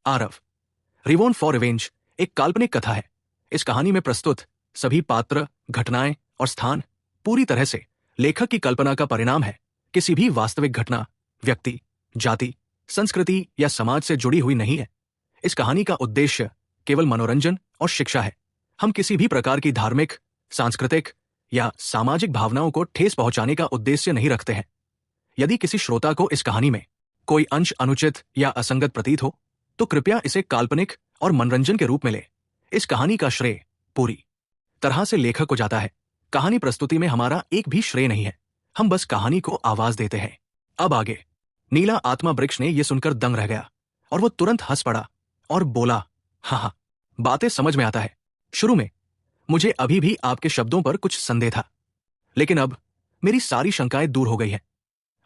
Aarav. रिवॉन for revenge एक काल्पनिक कथा है। इस कहानी में प्रस्तुत सभी पात्र, घटनाएं और स्थान पूरी तरह से लेखक की कल्पना का परिणाम है, किसी भी वास्तविक घटना, व्यक्ति, जाति, संस्कृति या समाज से जुड़ी हुई नहीं है। इस कहानी का उद्देश्य केवल मनोरंजन और शिक्षा है। हम किसी भी प्रकार की धार्मिक, सांस्कृतिक या सामाजिक भावनाओं को ठेस पहुंचाने का उद्देश्य नहीं रखते हैं। यदि किसी श्रोता को इस कहानी में कोई अंश अनुचित या असंगत प्रतीत हो, तो कृपया इसे काल्पनिक और मनोरंजन के रूप में ले। इस कहानी का श्रेय पूरी तरह से लेखक को जाता है। कहानी प्रस्तुति में हमारा एक भी श्रेय नहीं है, हम बस कहानी को आवाज देते हैं। अब आगे। नीला आत्मा वृक्ष ने यह सुनकर दंग रह गया और वो तुरंत हंस पड़ा और बोला, हाँ, बातें समझ में आता है। शुरू में मुझे अभी भी आपके शब्दों पर कुछ संदेह था, लेकिन अब मेरी सारी शंकाएं दूर हो गई हैं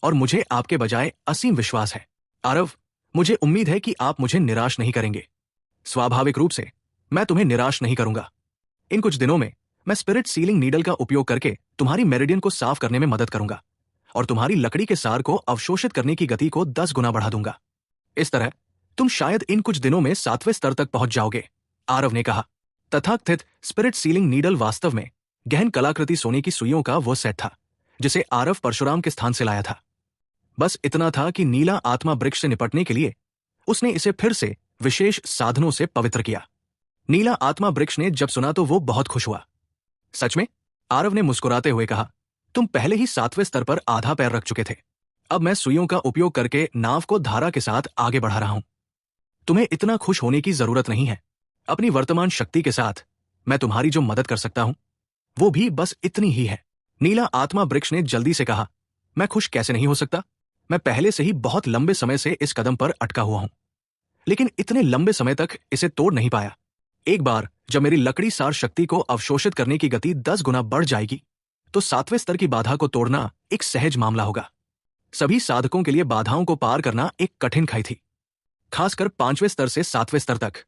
और मुझे आपके बजाय असीम विश्वास है। आरव, मुझे उम्मीद है कि आप मुझे निराश नहीं करेंगे। स्वाभाविक रूप से मैं तुम्हें निराश नहीं करूंगा। इन कुछ दिनों में मैं स्पिरिट सीलिंग नीडल का उपयोग करके तुम्हारी मेरिडियन को साफ करने में मदद करूंगा और तुम्हारी लकड़ी के सार को अवशोषित करने की गति को 10 गुना बढ़ा दूंगा। इस तरह तुम शायद इन कुछ दिनों में 7वें स्तर तक पहुंच जाओगे, आरव ने कहा। तथाकथित स्पिरिट सीलिंग नीडल वास्तव में गहन कलाकृति सोने की सुइयों का वो सेट था जिसे आरव परशुराम के स्थान से लाया था। बस इतना था कि नीला आत्मा वृक्ष से निपटने के लिए उसने इसे फिर से विशेष साधनों से पवित्र किया। नीला आत्मा वृक्ष ने जब सुना तो वो बहुत खुश हुआ। सच में? आरव ने मुस्कुराते हुए कहा, तुम पहले ही 7वें स्तर पर आधा पैर रख चुके थे। अब मैं सुइयों का उपयोग करके नाव को धारा के साथ आगे बढ़ा रहा हूं। तुम्हें इतना खुश होने की जरूरत नहीं है। अपनी वर्तमान शक्ति के साथ मैं तुम्हारी जो मदद कर सकता हूं वो भी बस इतनी ही है। नीला आत्मा वृक्ष ने जल्दी से कहा, मैं खुश कैसे नहीं हो सकता? मैं पहले से ही बहुत लंबे समय से इस कदम पर अटका हुआ हूं, लेकिन इतने लंबे समय तक इसे तोड़ नहीं पाया। एक बार जब मेरी लकड़ी सार शक्ति को अवशोषित करने की गति 10 गुना बढ़ जाएगी तो 7वें स्तर की बाधा को तोड़ना एक सहज मामला होगा। सभी साधकों के लिए बाधाओं को पार करना एक कठिन खाई थी। खासकर 5वें स्तर से 7वें स्तर तक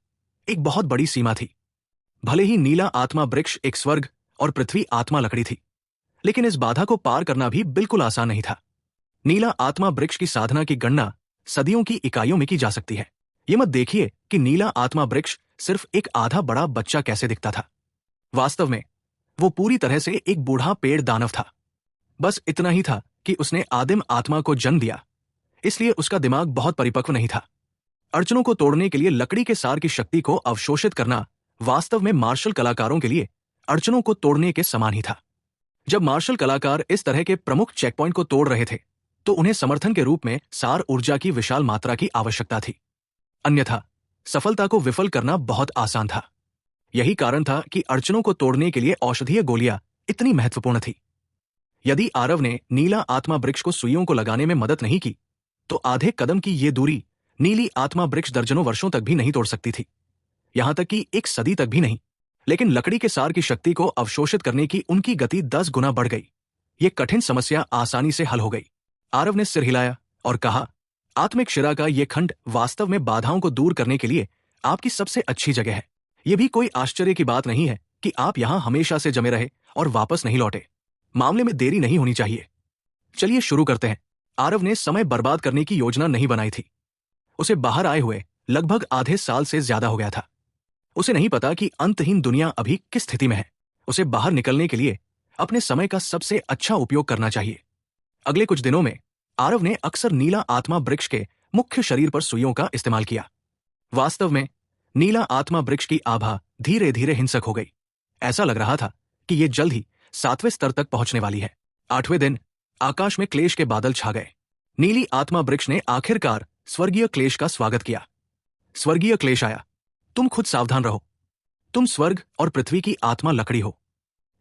एक बहुत बड़ी सीमा थी। भले ही नीला आत्मा वृक्ष एक स्वर्ग और पृथ्वी आत्मा लकड़ी थी, लेकिन इस बाधा को पार करना भी बिल्कुल आसान नहीं था। नीला आत्मा वृक्ष की साधना की गणना सदियों की इकाइयों में की जा सकती है। ये मत देखिए कि नीला आत्मा वृक्ष सिर्फ एक आधा बड़ा बच्चा कैसे दिखता था। वास्तव में वो पूरी तरह से एक बूढ़ा पेड़ दानव था। बस इतना ही था कि उसने आदिम आत्मा को जन्म दिया, इसलिए उसका दिमाग बहुत परिपक्व नहीं था। अड़चनों को तोड़ने के लिए लकड़ी के सार की शक्ति को अवशोषित करना वास्तव में मार्शल कलाकारों के लिए अड़चनों को तोड़ने के समान ही था। जब मार्शल कलाकार इस तरह के प्रमुख चेकपॉइंट को तोड़ रहे थे तो उन्हें समर्थन के रूप में सार ऊर्जा की विशाल मात्रा की आवश्यकता थी, अन्यथा सफलता को विफल करना बहुत आसान था। यही कारण था कि अड़चनों को तोड़ने के लिए औषधीय गोलियां इतनी महत्वपूर्ण थी। यदि आरव ने नीला आत्मा वृक्ष को सुइयों को लगाने में मदद नहीं की तो आधे कदम की ये दूरी नीली आत्मा वृक्ष दर्जनों वर्षों तक भी नहीं तोड़ सकती थी, यहां तक कि एक सदी तक भी नहीं। लेकिन लकड़ी के सार की शक्ति को अवशोषित करने की उनकी गति 10 गुना बढ़ गई। ये कठिन समस्या आसानी से हल हो गई। आरव ने सिर हिलाया और कहा, आत्मिक शिरा का ये खंड वास्तव में बाधाओं को दूर करने के लिए आपकी सबसे अच्छी जगह है। यह भी कोई आश्चर्य की बात नहीं है कि आप यहां हमेशा से जमे रहे और वापस नहीं लौटे। मामले में देरी नहीं होनी चाहिए। चलिए शुरू करते हैं। आरव ने समय बर्बाद करने की योजना नहीं बनाई थी। उसे बाहर आए हुए लगभग आधे साल से ज्यादा हो गया था। उसे नहीं पता कि अंतहीन दुनिया अभी किस स्थिति में है। उसे बाहर निकलने के लिए अपने समय का सबसे अच्छा उपयोग करना चाहिए। अगले कुछ दिनों में आरव ने अक्सर नीला आत्मा वृक्ष के मुख्य शरीर पर सुइयों का इस्तेमाल किया। वास्तव में नीला आत्मा वृक्ष की आभा धीरे धीरे हिंसक हो गई। ऐसा लग रहा था कि यह जल्द ही 7वें स्तर तक पहुंचने वाली है। 8वें दिन आकाश में क्लेश के बादल छा गए। नीली आत्मा वृक्ष ने आखिरकार स्वर्गीय क्लेश का स्वागत किया। स्वर्गीय क्लेश आया। तुम खुद सावधान रहो। तुम स्वर्ग और पृथ्वी की आत्मा लकड़ी हो।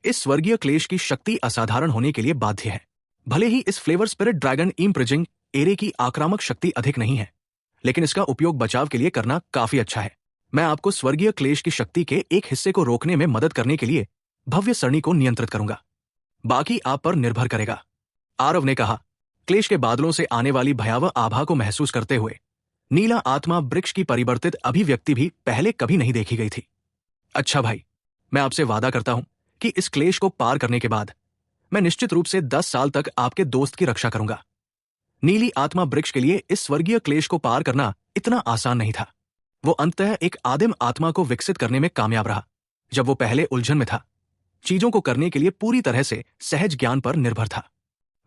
इस स्वर्गीय क्लेश की शक्ति असाधारण होने के लिए बाध्य है। भले ही इस फ्लेवर स्पिरिट ड्रैगन इम्प्रिजिंग एरे की आक्रामक शक्ति अधिक नहीं है, लेकिन इसका उपयोग बचाव के लिए करना काफी अच्छा है। मैं आपको स्वर्गीय क्लेश की शक्ति के एक हिस्से को रोकने में मदद करने के लिए भव्य सरणी को नियंत्रित करूंगा। बाकी आप पर निर्भर करेगा, आरव ने कहा। क्लेश के बादलों से आने वाली भयावह आभा को महसूस करते हुए नीला आत्मा वृक्ष की परिवर्तित अभिव्यक्ति भी पहले कभी नहीं देखी गई थी। अच्छा भाई, मैं आपसे वादा करता हूं कि इस क्लेश को पार करने के बाद मैं निश्चित रूप से 10 साल तक आपके दोस्त की रक्षा करूंगा। नीली आत्मा वृक्ष के लिए इस स्वर्गीय क्लेश को पार करना इतना आसान नहीं था। वो अंततः एक आदिम आत्मा को विकसित करने में कामयाब रहा। जब वो पहले उलझन में था, चीजों को करने के लिए पूरी तरह से सहज ज्ञान पर निर्भर था।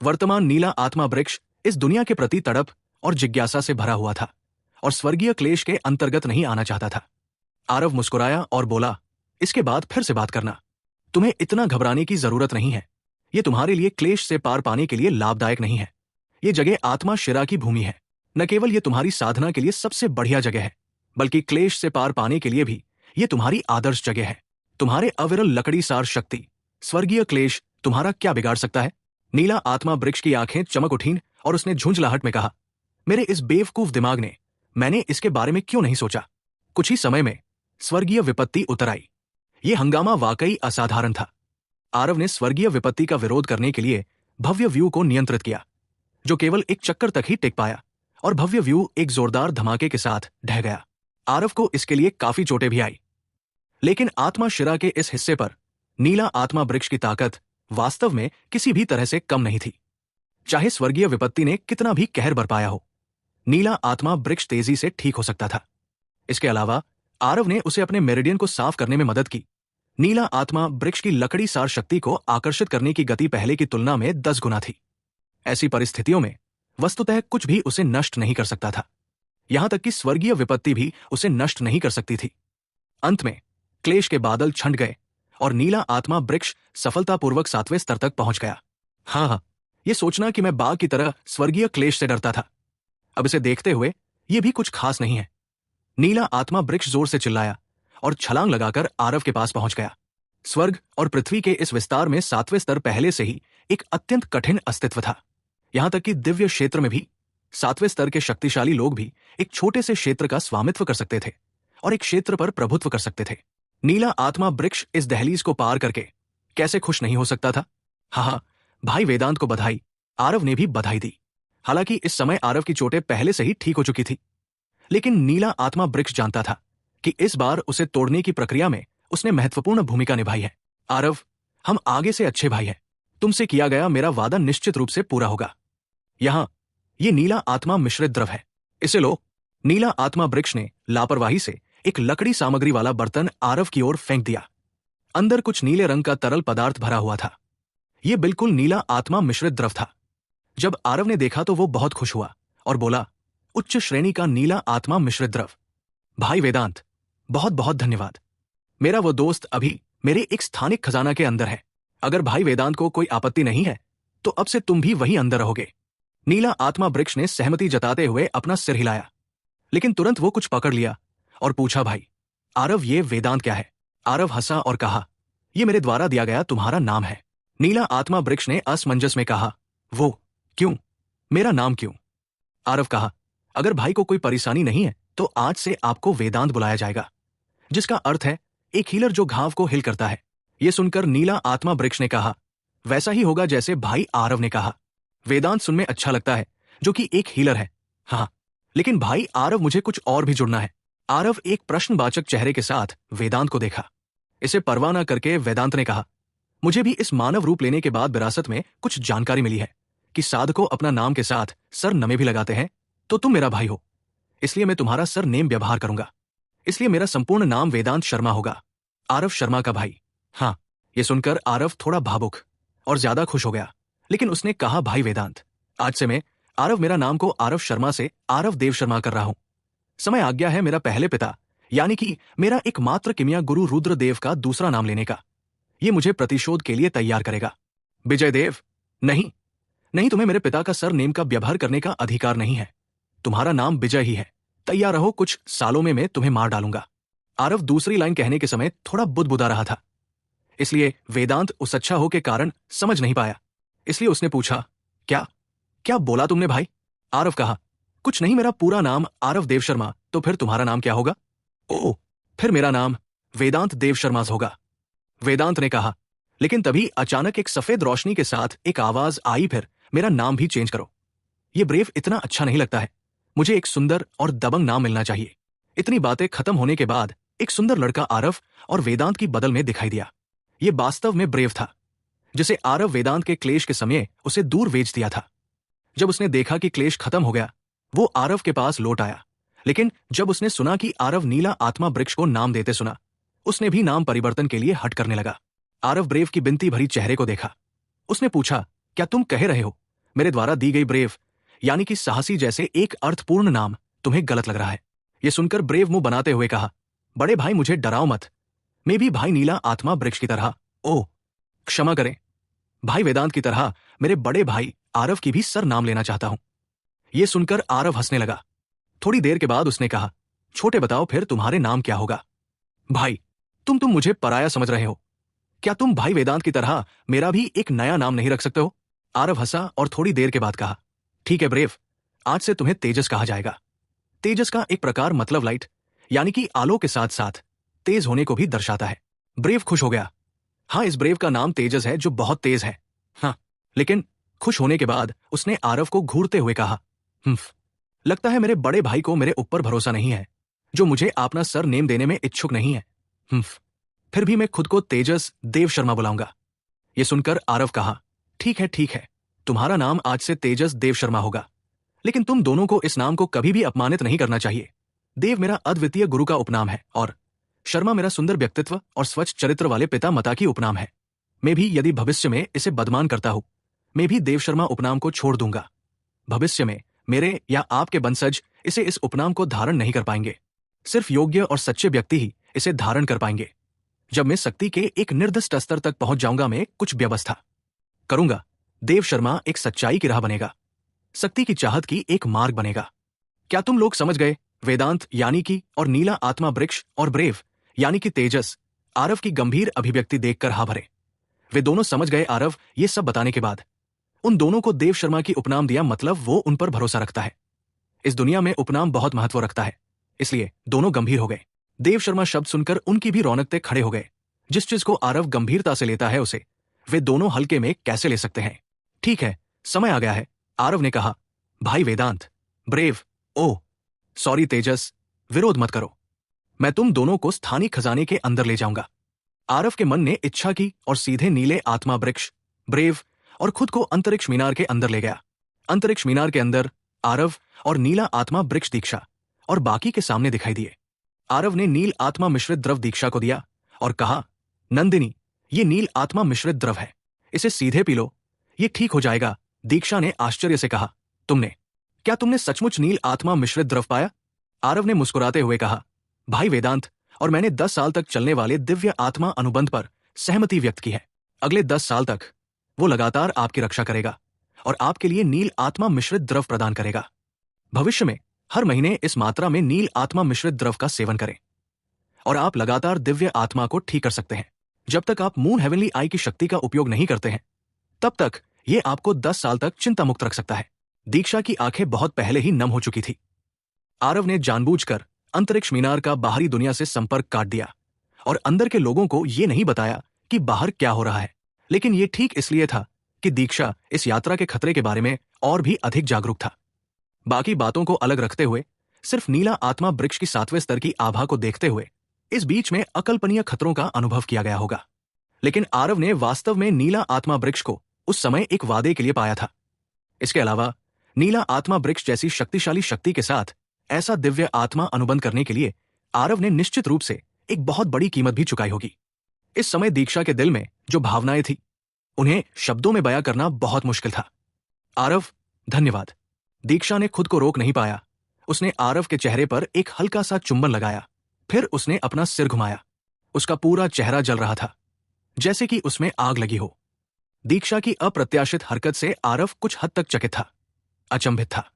वर्तमान नीला आत्मा वृक्ष इस दुनिया के प्रति तड़प और जिज्ञासा से भरा हुआ था और स्वर्गीय क्लेश के अंतर्गत नहीं आना चाहता था। आरव मुस्कुराया और बोला, इसके बाद फिर से बात करना। तुम्हें इतना घबराने की जरूरत नहीं है। ये तुम्हारे लिए क्लेश से पार पाने के लिए लाभदायक नहीं है। ये जगह आत्मा शिरा की भूमि है। न केवल ये तुम्हारी साधना के लिए सबसे बढ़िया जगह है, बल्कि क्लेश से पार पाने के लिए भी ये तुम्हारी आदर्श जगह है। तुम्हारे अविरल लकड़ी सार शक्ति, स्वर्गीय क्लेश तुम्हारा क्या बिगाड़ सकता है? नीला आत्मा वृक्ष की आंखें चमक उठीं और उसने झुंझलाहट में कहा, मेरे इस बेवकूफ दिमाग ने, मैंने इसके बारे में क्यों नहीं सोचा? कुछ ही समय में स्वर्गीय विपत्ति उतर आई। ये हंगामा वाकई असाधारण था। आरव ने स्वर्गीय विपत्ति का विरोध करने के लिए भव्य व्यू को नियंत्रित किया, जो केवल एक चक्कर तक ही टिक पाया, और भव्य व्यू एक जोरदार धमाके के साथ ढह गया। आरव को इसके लिए काफी चोटें भी आई, लेकिन आत्मा शिरा के इस हिस्से पर नीला आत्मा वृक्ष की ताकत वास्तव में किसी भी तरह से कम नहीं थी। चाहे स्वर्गीय विपत्ति ने कितना भी कहर बरपाया हो, नीला आत्मा वृक्ष तेजी से ठीक हो सकता था। इसके अलावा आरव ने उसे अपने मेरिडियन को साफ करने में मदद की। नीला आत्मा वृक्ष की लकड़ी सार शक्ति को आकर्षित करने की गति पहले की तुलना में 10 गुना थी। ऐसी परिस्थितियों में वस्तुतः कुछ भी उसे नष्ट नहीं कर सकता था, यहां तक कि स्वर्गीय विपत्ति भी उसे नष्ट नहीं कर सकती थी। अंत में क्लेश के बादल छंट गए और नीला आत्मा वृक्ष सफलतापूर्वक 7वें स्तर तक पहुंच गया। हाँ, ये सोचना कि मैं बाघ की तरह स्वर्गीय क्लेश से डरता था, अब इसे देखते हुए ये भी कुछ खास नहीं है। नीला आत्मा वृक्ष जोर से चिल्लाया और छलांग लगाकर आरव के पास पहुंच गया। स्वर्ग और पृथ्वी के इस विस्तार में 7वें स्तर पहले से ही एक अत्यंत कठिन अस्तित्व था। यहां तक कि दिव्य क्षेत्र में भी 7वें स्तर के शक्तिशाली लोग भी एक छोटे से क्षेत्र का स्वामित्व कर सकते थे और एक क्षेत्र पर प्रभुत्व कर सकते थे। नीला आत्मा वृक्ष इस दहलीज को पार करके कैसे खुश नहीं हो सकता था? हाँ, भाई वेदांत को बधाई। आरव ने भी बधाई दी। हालांकि इस समय आरव की चोटें पहले से ही ठीक हो चुकी थी, लेकिन नीला आत्मा वृक्ष जानता था कि इस बार उसे तोड़ने की प्रक्रिया में उसने महत्वपूर्ण भूमिका निभाई है। आरव, हम आगे से अच्छे भाई हैं। तुमसे किया गया मेरा वादा निश्चित रूप से पूरा होगा। यहां ये नीला आत्मा मिश्रित द्रव है, इसे लो। नीला आत्मा वृक्ष ने लापरवाही से एक लकड़ी सामग्री वाला बर्तन आरव की ओर फेंक दिया। अंदर कुछ नीले रंग का तरल पदार्थ भरा हुआ था। यह बिल्कुल नीला आत्मा मिश्रित द्रव था। जब आरव ने देखा तो वो बहुत खुश हुआ और बोला, उच्च श्रेणी का नीला आत्मा मिश्रित द्रव। भाई वेदांत, बहुत बहुत धन्यवाद। मेरा वो दोस्त अभी मेरे एक स्थानिक खजाना के अंदर है। अगर भाई वेदांत को कोई आपत्ति नहीं है तो अब से तुम भी वहीं अंदर रहोगे। नीला आत्मा वृक्ष ने सहमति जताते हुए अपना सिर हिलाया, लेकिन तुरंत वो कुछ पकड़ लिया और पूछा, भाई आरव, ये वेदांत क्या है? आरव हंसा और कहा, यह मेरे द्वारा दिया गया तुम्हारा नाम है। नीला आत्मा वृक्ष ने असमंजस में कहा, वो क्यों? मेरा नाम क्यों? आरव कहा, अगर भाई को कोई परेशानी नहीं है तो आज से आपको वेदांत बुलाया जाएगा, जिसका अर्थ है एक हीलर जो घाव को हिल करता है। यह सुनकर नीला आत्मा वृक्ष ने कहा, वैसा ही होगा जैसे भाई आरव ने कहा। वेदांत सुनने अच्छा लगता है, जो कि एक हीलर है। हाँ, लेकिन भाई आरव, मुझे कुछ और भी जुड़ना है। आरव एक प्रश्नवाचक चेहरे के साथ वेदांत को देखा। इसे परवाह न करके वेदांत ने कहा, मुझे भी इस मानव रूप लेने के बाद विरासत में कुछ जानकारी मिली है कि साधकों अपना नाम के साथ सर नमे भी लगाते हैं। तो तुम मेरा भाई हो, इसलिए मैं तुम्हारा सर नेम व्यवहार करूंगा। इसलिए मेरा संपूर्ण नाम वेदांत शर्मा होगा, आरव शर्मा का भाई। हाँ, यह सुनकर आरव थोड़ा भावुक और ज्यादा खुश हो गया, लेकिन उसने कहा, भाई वेदांत, आज से मैं आरव मेरा नाम को आरव शर्मा से आरव देव शर्मा कर रहा हूं। समय आ गया है मेरा पहले पिता यानी कि मेरा एकमात्र किमिया गुरु रुद्रदेव का दूसरा नाम लेने का। ये मुझे प्रतिशोध के लिए तैयार करेगा। विजय देव, नहीं नहीं, तुम्हें मेरे पिता का सर नेम का व्यवहार करने का अधिकार नहीं है। तुम्हारा नाम विजय ही है। तैयार रहो, कुछ सालों में मैं तुम्हें मार डालूंगा। आरव दूसरी लाइन कहने के समय थोड़ा बुदबुदा रहा था, इसलिए वेदांत उस अच्छा हो के कारण समझ नहीं पाया। इसलिए उसने पूछा, क्या क्या बोला तुमने भाई? आरव कहा, कुछ नहीं, मेरा पूरा नाम आरव देव शर्मा। तो फिर तुम्हारा नाम क्या होगा? ओह, फिर मेरा नाम वेदांत देव शर्मा होगा, वेदांत ने कहा। लेकिन तभी अचानक एक सफेद रोशनी के साथ एक आवाज आई, फिर मेरा नाम भी चेंज करो। ये ब्रेव इतना अच्छा नहीं लगता है। मुझे एक सुंदर और दबंग नाम मिलना चाहिए। इतनी बातें खत्म होने के बाद एक सुंदर लड़का आरव और वेदांत की बदल में दिखाई दिया। ये वास्तव में ब्रेव था, जिसे आरव वेदांत के क्लेश के समय उसे दूर भेज दिया था। जब उसने देखा कि क्लेश खत्म हो गया, वो आरव के पास लौट आया, लेकिन जब उसने सुना कि आरव नीला आत्मा वृक्ष को नाम देते सुना, उसने भी नाम परिवर्तन के लिए हट करने लगा। आरव ब्रेव की बिनती भरी चेहरे को देखा। उसने पूछा, क्या तुम कह रहे हो मेरे द्वारा दी गई ब्रेव यानी कि साहसी जैसे एक अर्थपूर्ण नाम तुम्हें गलत लग रहा है? यह सुनकर ब्रेव मुंह बनाते हुए कहा, बड़े भाई मुझे डराओ मत, मैं भी भाई नीला आत्मा वृक्ष की तरह, ओह क्षमा करें, भाई वेदांत की तरह मेरे बड़े भाई आरव की भी सर नाम लेना चाहता हूं। यह सुनकर आरव हंसने लगा। थोड़ी देर के बाद उसने कहा, छोटे बताओ फिर तुम्हारे नाम क्या होगा? भाई, तुम मुझे पराया समझ रहे हो? क्या तुम भाई वेदांत की तरह मेरा भी एक नया नाम नहीं रख सकते हो? आरव हंसा और थोड़ी देर के बाद कहा, ठीक है ब्रेव, आज से तुम्हें तेजस कहा जाएगा। तेजस का एक प्रकार मतलब लाइट यानी कि आलो के साथ साथ तेज होने को भी दर्शाता है। ब्रेव खुश हो गया। हाँ, इस ब्रेव का नाम तेजस है जो बहुत तेज है। हाँ, लेकिन खुश होने के बाद उसने आरव को घूरते हुए कहा, लगता है मेरे बड़े भाई को मेरे ऊपर भरोसा नहीं है, जो मुझे अपना सर नेम देने में इच्छुक नहीं है। फिर भी मैं खुद को तेजस देव शर्मा बुलाऊंगा। यह सुनकर आरव कहा, ठीक है, तुम्हारा नाम आज से तेजस देव शर्मा होगा, लेकिन तुम दोनों को इस नाम को कभी भी अपमानित नहीं करना चाहिए। देव मेरा अद्वितीय गुरु का उपनाम है और शर्मा मेरा सुंदर व्यक्तित्व और स्वच्छ चरित्र वाले पिता माता की उपनाम है। मैं भी यदि भविष्य में इसे बदमान करता हूं, मैं भी देव शर्मा उपनाम को छोड़ दूंगा। भविष्य में मेरे या आपके वंशज इसे इस उपनाम को धारण नहीं कर पाएंगे। सिर्फ योग्य और सच्चे व्यक्ति ही इसे धारण कर पाएंगे। जब मैं शक्ति के एक निर्दिष्ट स्तर तक पहुंच जाऊंगा, मैं कुछ व्यवस्था करूंगा। देव शर्मा एक सच्चाई की राह बनेगा, शक्ति की चाहत की एक मार्ग बनेगा। क्या तुम लोग समझ गए? वेदांत यानी कि और नीला आत्मा वृक्ष और ब्रेव यानी कि तेजस आरव की गंभीर अभिव्यक्ति देखकर हा भरे। वे दोनों समझ गए। आरव ये सब बताने के बाद उन दोनों को देव शर्मा की उपनाम दिया, मतलब वो उन पर भरोसा रखता है। इस दुनिया में उपनाम बहुत महत्व रखता है, इसलिए दोनों गंभीर हो गए। देव शर्मा शब्द सुनकर उनकी भी रौनकते खड़े हो गए। जिस चीज को आरव गंभीरता से लेता है, उसे वे दोनों हल्के में कैसे ले सकते हैं? ठीक है, समय आ गया है, आरव ने कहा। भाई वेदांत, ब्रेव, ओह सॉरी तेजस, विरोध मत करो, मैं तुम दोनों को स्थानीय खजाने के अंदर ले जाऊंगा। आरव के मन ने इच्छा की और सीधे नीले आत्मा वृक्ष, ब्रेव और खुद को अंतरिक्ष मीनार के अंदर ले गया। अंतरिक्ष मीनार के अंदर आरव और नीला आत्मा वृक्ष दीक्षा और बाकी के सामने दिखाई दिए। आरव ने नील आत्मा मिश्रित द्रव दीक्षा को दिया और कहा, नंदिनी, ये नील आत्मा मिश्रित द्रव है, इसे सीधे पी लो, ये ठीक हो जाएगा। दीक्षा ने आश्चर्य से कहा, क्या तुमने सचमुच नील आत्मा मिश्रित द्रव पाया? आरव ने मुस्कुराते हुए कहा, भाई वेदांत, और मैंने 10 साल तक चलने वाले दिव्य आत्मा अनुबंध पर सहमति व्यक्त की है। अगले 10 साल तक वो लगातार आपकी रक्षा करेगा और आपके लिए नील आत्मा मिश्रित द्रव प्रदान करेगा। भविष्य में हर महीने इस मात्रा में नील आत्मा मिश्रित द्रव का सेवन करें और आप लगातार दिव्य आत्मा को ठीक कर सकते हैं। जब तक आप मून हेवनली आई की शक्ति का उपयोग नहीं करते हैं, तब तक ये आपको 10 साल तक चिंता मुक्त रख सकता है। दीक्षा की आंखें बहुत पहले ही नम हो चुकी थी। आरव ने जानबूझकर अंतरिक्ष मीनार का बाहरी दुनिया से संपर्क काट दिया और अंदर के लोगों को ये नहीं बताया कि बाहर क्या हो रहा है, लेकिन ये ठीक इसलिए था कि दीक्षा इस यात्रा के खतरे के बारे में और भी अधिक जागरूक था। बाकी बातों को अलग रखते हुए, सिर्फ नीला आत्मा वृक्ष की 7वें स्तर की आभा को देखते हुए इस बीच में अकल्पनीय खतरों का अनुभव किया गया होगा। लेकिन आरव ने वास्तव में नीला आत्मा वृक्ष को उस समय एक वादे के लिए पाया था। इसके अलावा नीला आत्मा वृक्ष जैसी शक्तिशाली शक्ति के साथ ऐसा दिव्य आत्मा अनुबंध करने के लिए आरव ने निश्चित रूप से एक बहुत बड़ी कीमत भी चुकाई होगी। इस समय दीक्षा के दिल में जो भावनाएं थी, उन्हें शब्दों में बयां करना बहुत मुश्किल था। आरव, धन्यवाद। दीक्षा ने खुद को रोक नहीं पाया। उसने आरव के चेहरे पर एक हल्का सा चुंबन लगाया, फिर उसने अपना सिर घुमाया। उसका पूरा चेहरा जल रहा था, जैसे कि उसमें आग लगी हो। दीक्षा की अप्रत्याशित हरकत से आरव कुछ हद तक चकित था, अचंभित था।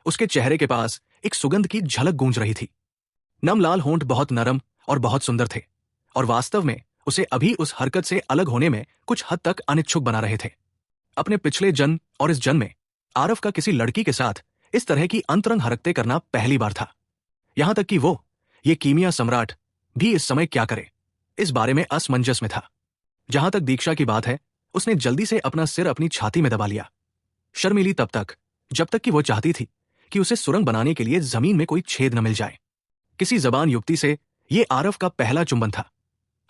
उसके चेहरे के पास एक सुगंध की झलक गूंज रही थी। नम लाल होंठ बहुत नरम और बहुत सुंदर थे और वास्तव में उसे अभी उस हरकत से अलग होने में कुछ हद तक अनिच्छुक बना रहे थे। अपने पिछले जन्म और इस जन्म में आरव का किसी लड़की के साथ इस तरह की अंतरंग हरकतें करना पहली बार था। यहां तक कि वो, ये कीमिया सम्राट, भी इस समय क्या करे, इस बारे में असमंजस में था। जहां तक दीक्षा की बात है, उसने जल्दी से अपना सिर अपनी छाती में दबा लिया। शर्मिली तब तक, जब तक कि वो चाहती थी कि उसे सुरंग बनाने के लिए जमीन में कोई छेद न मिल जाए। किसी जबान युक्ति से ये आरव का पहला चुंबन था।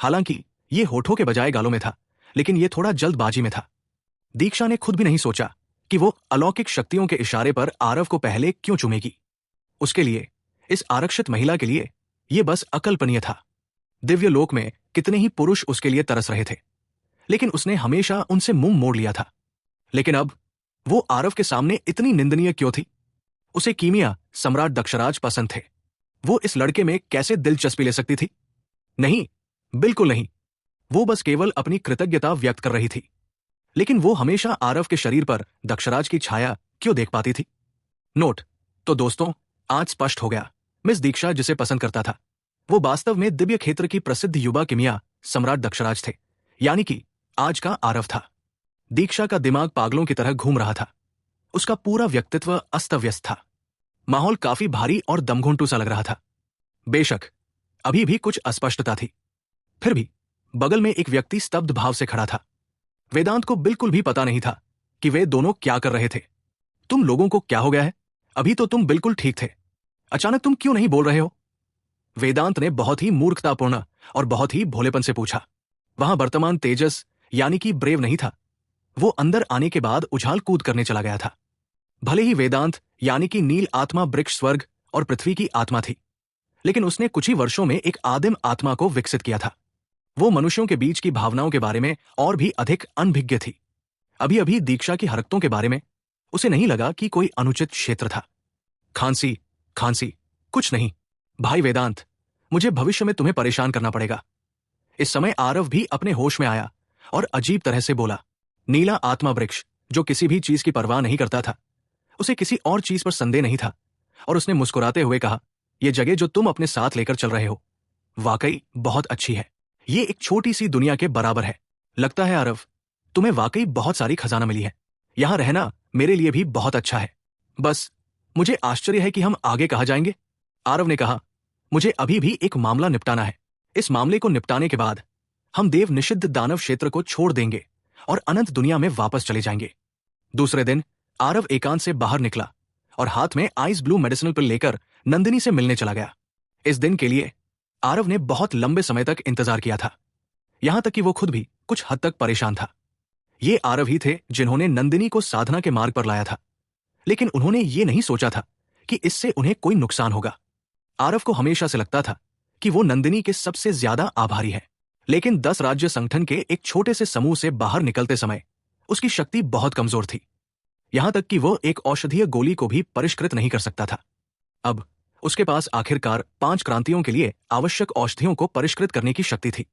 हालांकि ये होठों के बजाय गालों में था, लेकिन ये थोड़ा जल्दबाजी में था। दीक्षा ने खुद भी नहीं सोचा कि वो अलौकिक शक्तियों के इशारे पर आरव को पहले क्यों चूमेगी। उसके लिए इस आरक्षित महिला के लिए यह बस अकल्पनीय था। दिव्य लोक में कितने ही पुरुष उसके लिए तरस रहे थे, लेकिन उसने हमेशा उनसे मुंह मोड़ लिया था। लेकिन अब वो आरव के सामने इतनी निंदनीय क्यों थी? उसे कीमिया सम्राट दक्षराज पसंद थे। वो इस लड़के में कैसे दिलचस्पी ले सकती थी? नहीं, बिल्कुल नहीं। वो बस केवल अपनी कृतज्ञता व्यक्त कर रही थी। लेकिन वो हमेशा आरव के शरीर पर दक्षराज की छाया क्यों देख पाती थी? नोट। तो दोस्तों, आज स्पष्ट हो गया, मिस दीक्षा जिसे पसंद करता था वो वास्तव में दिव्य क्षेत्र की प्रसिद्ध युवा कीमिया सम्राट दक्षराज थे, यानी कि आज का आरव था। दीक्षा का दिमाग पागलों की तरह घूम रहा था। उसका पूरा व्यक्तित्व अस्त व्यस्त था। माहौल काफी भारी और दमघुंटू सा लग रहा था। बेशक अभी भी कुछ अस्पष्टता थी, फिर भी बगल में एक व्यक्ति स्तब्ध भाव से खड़ा था। वेदांत को बिल्कुल भी पता नहीं था कि वे दोनों क्या कर रहे थे। तुम लोगों को क्या हो गया है? अभी तो तुम बिल्कुल ठीक थे, अचानक तुम क्यों नहीं बोल रहे हो? वेदांत ने बहुत ही मूर्खतापूर्ण और बहुत ही भोलेपन से पूछा। वहां वर्तमान तेजस यानी कि ब्रेव नहीं था। वो अंदर आने के बाद उछाल कूद करने चला गया था। भले ही वेदांत यानी कि नील आत्मा वृक्ष स्वर्ग और पृथ्वी की आत्मा थी, लेकिन उसने कुछ ही वर्षों में एक आदिम आत्मा को विकसित किया था। वो मनुष्यों के बीच की भावनाओं के बारे में और भी अधिक अनभिज्ञ थी। अभी अभी दीक्षा की हरकतों के बारे में उसे नहीं लगा कि कोई अनुचित क्षेत्र था। खांसी खांसी कुछ नहीं भाई वेदांत, मुझे भविष्य में तुम्हें परेशान करना पड़ेगा। इस समय आरव भी अपने होश में आया और अजीब तरह से बोला। नीला आत्मा वृक्ष जो किसी भी चीज की परवाह नहीं करता था, उसे किसी और चीज पर संदेह नहीं था, और उसने मुस्कुराते हुए कहा, यह जगह जो तुम अपने साथ लेकर चल रहे हो वाकई बहुत अच्छी है। ये एक छोटी सी दुनिया के बराबर है। लगता है आरव, तुम्हें वाकई बहुत सारी खजाना मिली है। यहां रहना मेरे लिए भी बहुत अच्छा है। बस मुझे आश्चर्य है कि हम आगे कहां जाएंगे। आरव ने कहा, मुझे अभी भी एक मामला निपटाना है। इस मामले को निपटाने के बाद हम देव निषिद्ध दानव क्षेत्र को छोड़ देंगे और अनंत दुनिया में वापस चले जाएंगे। दूसरे दिन आरव एकांत से बाहर निकला और हाथ में आइस ब्लू मेडिसिनल पिल लेकर नंदिनी से मिलने चला गया। इस दिन के लिए आरव ने बहुत लंबे समय तक इंतजार किया था, यहां तक कि वो खुद भी कुछ हद तक परेशान था। ये आरव ही थे जिन्होंने नंदिनी को साधना के मार्ग पर लाया था, लेकिन उन्होंने ये नहीं सोचा था कि इससे उन्हें कोई नुकसान होगा। आरव को हमेशा से लगता था कि वो नंदिनी के सबसे ज्यादा आभारी है, लेकिन 10 राज्य संगठन के एक छोटे से समूह से बाहर निकलते समय उसकी शक्ति बहुत कमजोर थी, यहां तक कि वो एक औषधीय गोली को भी परिष्कृत नहीं कर सकता था। अब उसके पास आखिरकार 5 क्रांतियों के लिए आवश्यक औषधियों को परिष्कृत करने की शक्ति थी,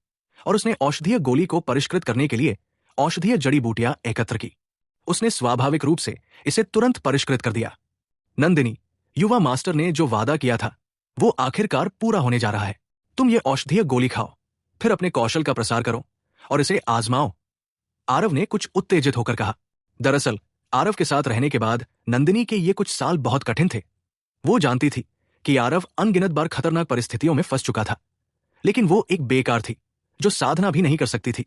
और उसने औषधीय गोली को परिष्कृत करने के लिए औषधीय जड़ी बूटियां एकत्र की। उसने स्वाभाविक रूप से इसे तुरंत परिष्कृत कर दिया। नंदिनी, युवा मास्टर ने जो वादा किया था वो आखिरकार पूरा होने जा रहा है। तुम ये औषधीय गोली खाओ, फिर अपने कौशल का प्रसार करो और इसे आजमाओ, आरव ने कुछ उत्तेजित होकर कहा। दरअसल आरव के साथ रहने के बाद नंदिनी के ये कुछ साल बहुत कठिन थे। वो जानती थी कि आरव अनगिनत बार खतरनाक परिस्थितियों में फंस चुका था, लेकिन वो एक बेकार थी जो साधना भी नहीं कर सकती थी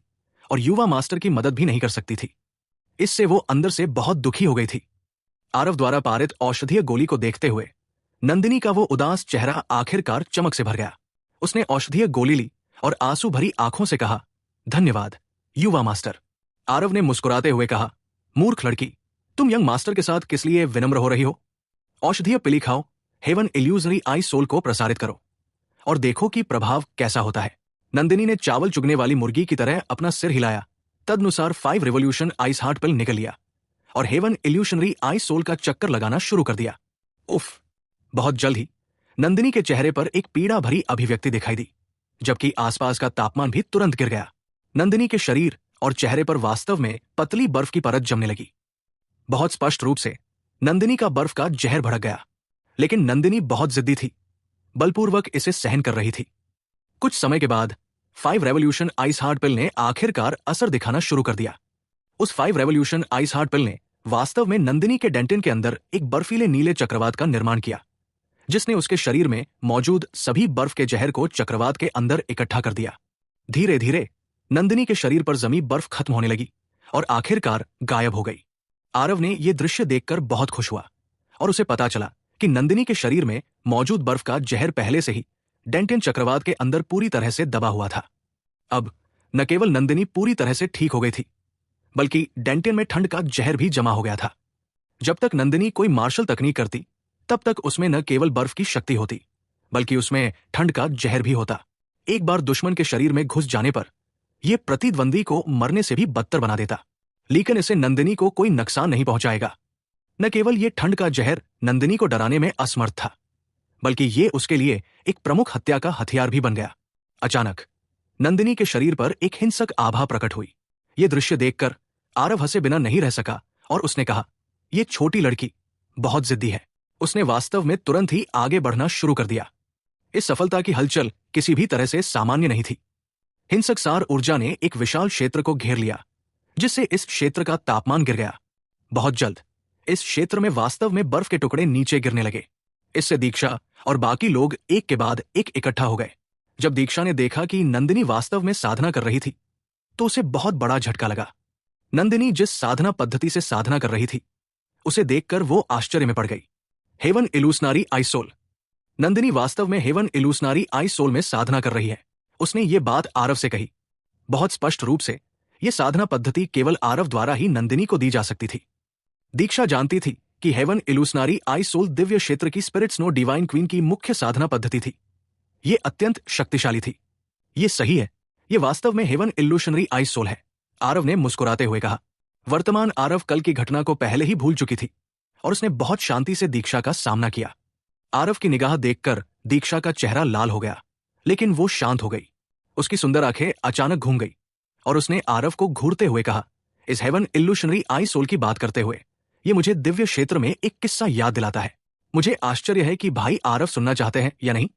और युवा मास्टर की मदद भी नहीं कर सकती थी। इससे वो अंदर से बहुत दुखी हो गई थी। आरव द्वारा पारित औषधीय गोली को देखते हुए नंदिनी का वो उदास चेहरा आखिरकार चमक से भर गया। उसने औषधीय गोली ली और आंसू भरी आंखों से कहा, धन्यवाद युवा मास्टर। आरव ने मुस्कुराते हुए कहा, मूर्ख लड़की, तुम यंग मास्टर के साथ किस लिए विनम्र हो रही हो? औषधीय पिली खाओ, हेवन इल्यूजनरी आई सोल को प्रसारित करो और देखो कि प्रभाव कैसा होता है। नंदिनी ने चावल चुगने वाली मुर्गी की तरह अपना सिर हिलाया। तदनुसार 5 रिवोल्यूशन आइस हार्ट पिल निकल लिया और हेवन इल्यूशनरी आई सोल का चक्कर लगाना शुरू कर दिया। उफ! बहुत जल्द ही नंदिनी के चेहरे पर एक पीड़ा भरी अभिव्यक्ति दिखाई दी, जबकि आसपास का तापमान भी तुरंत गिर गया। नंदिनी के शरीर और चेहरे पर वास्तव में पतली बर्फ की परत जमने लगी। बहुत स्पष्ट रूप से नंदिनी का बर्फ का जहर भड़क गया, लेकिन नंदिनी बहुत जिद्दी थी, बलपूर्वक इसे सहन कर रही थी। कुछ समय के बाद 5 रेवोल्यूशन आइस हार्ट पिल ने आखिरकार असर दिखाना शुरू कर दिया। उस 5 रेवोल्यूशन आइस हार्ट पिल ने वास्तव में नंदिनी के डेंटिन के अंदर एक बर्फीले नीले चक्रवात का निर्माण किया, जिसने उसके शरीर में मौजूद सभी बर्फ के जहर को चक्रवात के अंदर इकट्ठा कर दिया। धीरे धीरे नंदिनी के शरीर पर जमी बर्फ खत्म होने लगी और आखिरकार गायब हो गई। आरव ने यह दृश्य देखकर बहुत खुश हुआ और उसे पता चला कि नंदिनी के शरीर में मौजूद बर्फ का जहर पहले से ही डेंटिन चक्रवात के अंदर पूरी तरह से दबा हुआ था। अब न केवल नंदिनी पूरी तरह से ठीक हो गई थी, बल्कि डेंटिन में ठंड का जहर भी जमा हो गया था। जब तक नंदिनी कोई मार्शल तकनीक करती, तब तक उसमें न केवल बर्फ की शक्ति होती, बल्कि उसमें ठंड का जहर भी होता। एक बार दुश्मन के शरीर में घुस जाने पर यह प्रतिद्वंदी को मरने से भी बदतर बना देता। लेकिन इसे नंदिनी को कोई नुकसान नहीं पहुंचाएगा। न केवल यह ठंड का जहर नंदिनी को डराने में असमर्थ था, बल्कि ये उसके लिए एक प्रमुख हत्या का हथियार भी बन गया। अचानक नंदिनी के शरीर पर एक हिंसक आभा प्रकट हुई। ये दृश्य देखकर आरव हंसे बिना नहीं रह सका और उसने कहा, यह छोटी लड़की बहुत जिद्दी है। उसने वास्तव में तुरंत ही आगे बढ़ना शुरू कर दिया। इस सफलता की हलचल किसी भी तरह से सामान्य नहीं थी। हिंसक सार ऊर्जा ने एक विशाल क्षेत्र को घेर लिया, जिससे इस क्षेत्र का तापमान गिर गया। बहुत जल्द इस क्षेत्र में वास्तव में बर्फ के टुकड़े नीचे गिरने लगे। इससे दीक्षा और बाकी लोग एक के बाद एक इकट्ठा हो गए। जब दीक्षा ने देखा कि नंदिनी वास्तव में साधना कर रही थी, तो उसे बहुत बड़ा झटका लगा। नंदिनी जिस साधना पद्धति से साधना कर रही थी, उसे देखकर वो आश्चर्य में पड़ गई। Heaven illusionary ice soul. Nandini वास्तव में हेवन इल्यूशनरी आइस सोल में साधना कर रही है। उसने ये बात आरव से कही। बहुत स्पष्ट रूप से यह साधना पद्धति केवल आरव द्वारा ही नंदिनी को दी जा सकती थी। दीक्षा जानती थी कि haven illusionary ice soul Divya क्षेत्र की स्पिरिट स्नो डिवाइन क्वीन की मुख्य साधना पद्धति थी। यह अत्यंत शक्तिशाली थी। यह सही है, यह वास्तव में हेवन इल्यूशनरी आइस सोल है, आरव ने मुस्कुराते हुए कहा। वर्तमान आरव कल की घटना को पहले ही भूल चुकी थी और उसने बहुत शांति से दीक्षा का सामना किया। आरव की निगाह देखकर दीक्षा का चेहरा लाल हो गया, लेकिन वो शांत हो गई। उसकी सुंदर आंखें अचानक घूम गई और उसने आरव को घूरते हुए कहा, इस हेवन इल्यूशनरी आइस सोल की बात करते हुए ये मुझे दिव्य क्षेत्र में एक किस्सा याद दिलाता है। मुझे आश्चर्य है कि भाई आरव सुनना चाहते हैं या नहीं।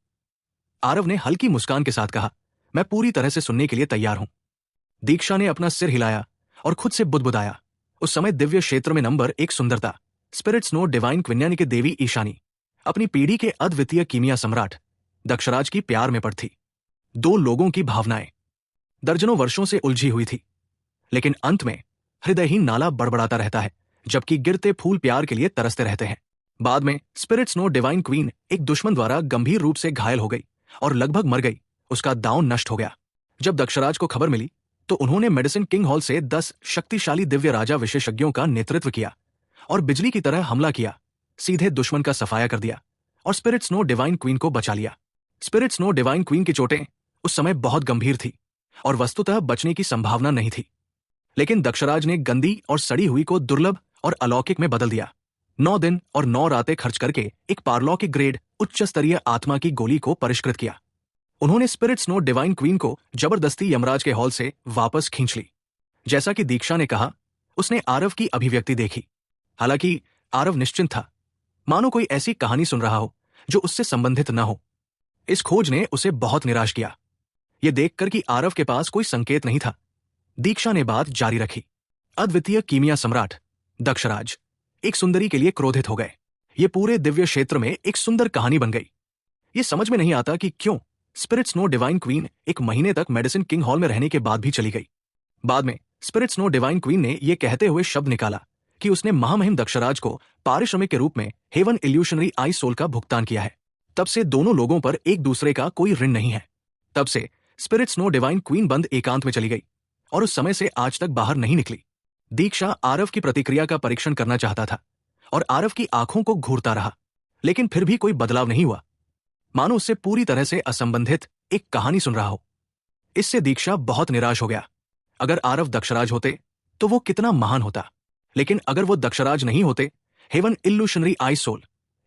आरव ने हल्की मुस्कान के साथ कहा, मैं पूरी तरह से सुनने के लिए तैयार हूं। दीक्षा ने अपना सिर हिलाया और खुद से बुदबुदाया। उस समय दिव्य क्षेत्र में नंबर 1 सुंदरता स्पिरिट स्नो डिवाइन क्वीन की देवी ईशानी अपनी पीढ़ी के अद्वितीय कीमिया सम्राट दक्षराज की प्यार में पड़ थी। दो लोगों की भावनाएं दर्जनों वर्षों से उलझी हुई थी, लेकिन अंत में हृदयहीन नाला बड़बड़ाता रहता है, जबकि गिरते फूल प्यार के लिए तरसते रहते हैं। बाद में स्पिरिट स्नो डिवाइन क्वीन एक दुश्मन द्वारा गंभीर रूप से घायल हो गई और लगभग मर गई। उसका दांव नष्ट हो गया। जब दक्षराज को खबर मिली तो उन्होंने मेडिसिन किंग हॉल से 10 शक्तिशाली दिव्य राजा विशेषज्ञों का नेतृत्व किया और बिजली की तरह हमला किया, सीधे दुश्मन का सफाया कर दिया और स्पिरिट स्नो डिवाइन क्वीन को बचा लिया। स्पिरिट स्नो डिवाइन क्वीन की चोटें उस समय बहुत गंभीर थी और वस्तुतः बचने की संभावना नहीं थी, लेकिन दक्षराज ने गंदी और सड़ी हुई को दुर्लभ और अलौकिक में बदल दिया। 9 दिन और 9 रातें खर्च करके एक पारलौकिक ग्रेड उच्च स्तरीय आत्मा की गोली को परिष्कृत किया। उन्होंने स्पिरिट स्नो डिवाइन क्वीन को जबरदस्ती यमराज के हॉल से वापस खींच ली। जैसा कि दीक्षा ने कहा, उसने आरव की अभिव्यक्ति देखी। हालांकि आरव निश्चिंत था, मानो कोई ऐसी कहानी सुन रहा हो जो उससे संबंधित न हो। इस खोज ने उसे बहुत निराश किया। यह देखकर कि आरव के पास कोई संकेत नहीं था, दीक्षा ने बात जारी रखी। अद्वितीय कीमिया सम्राट दक्षराज एक सुंदरी के लिए क्रोधित हो गए। ये पूरे दिव्य क्षेत्र में एक सुंदर कहानी बन गई। ये समझ में नहीं आता कि क्यों स्पिरिट स्नो डिवाइन क्वीन 1 महीने तक मेडिसिन किंग हॉल में रहने के बाद भी चली गई। बाद में स्पिरिट स्नो डिवाइन क्वीन ने यह कहते हुए शब्द निकाला कि उसने महामहिम दक्षराज को पारिश्रमिक के रूप में हेवन इल्यूशनरी आइस सोल का भुगतान किया है। तब से दोनों लोगों पर एक दूसरे का कोई ऋण नहीं है। तब से स्पिरिट स्नो डिवाइन क्वीन बंद एकांत में चली गई और उस समय से आज तक बाहर नहीं निकली। दीक्षा आरव की प्रतिक्रिया का परीक्षण करना चाहता था और आरव की आंखों को घूरता रहा, लेकिन फिर भी कोई बदलाव नहीं हुआ, मानो उससे पूरी तरह से असंबंधित एक कहानी सुन रहा हो। इससे दीक्षा बहुत निराश हो गया। अगर आरव दक्षराज होते तो वो कितना महान होता, लेकिन अगर वो दक्षराज नहीं होते, हेवन इल्यूशनरी आइस सोल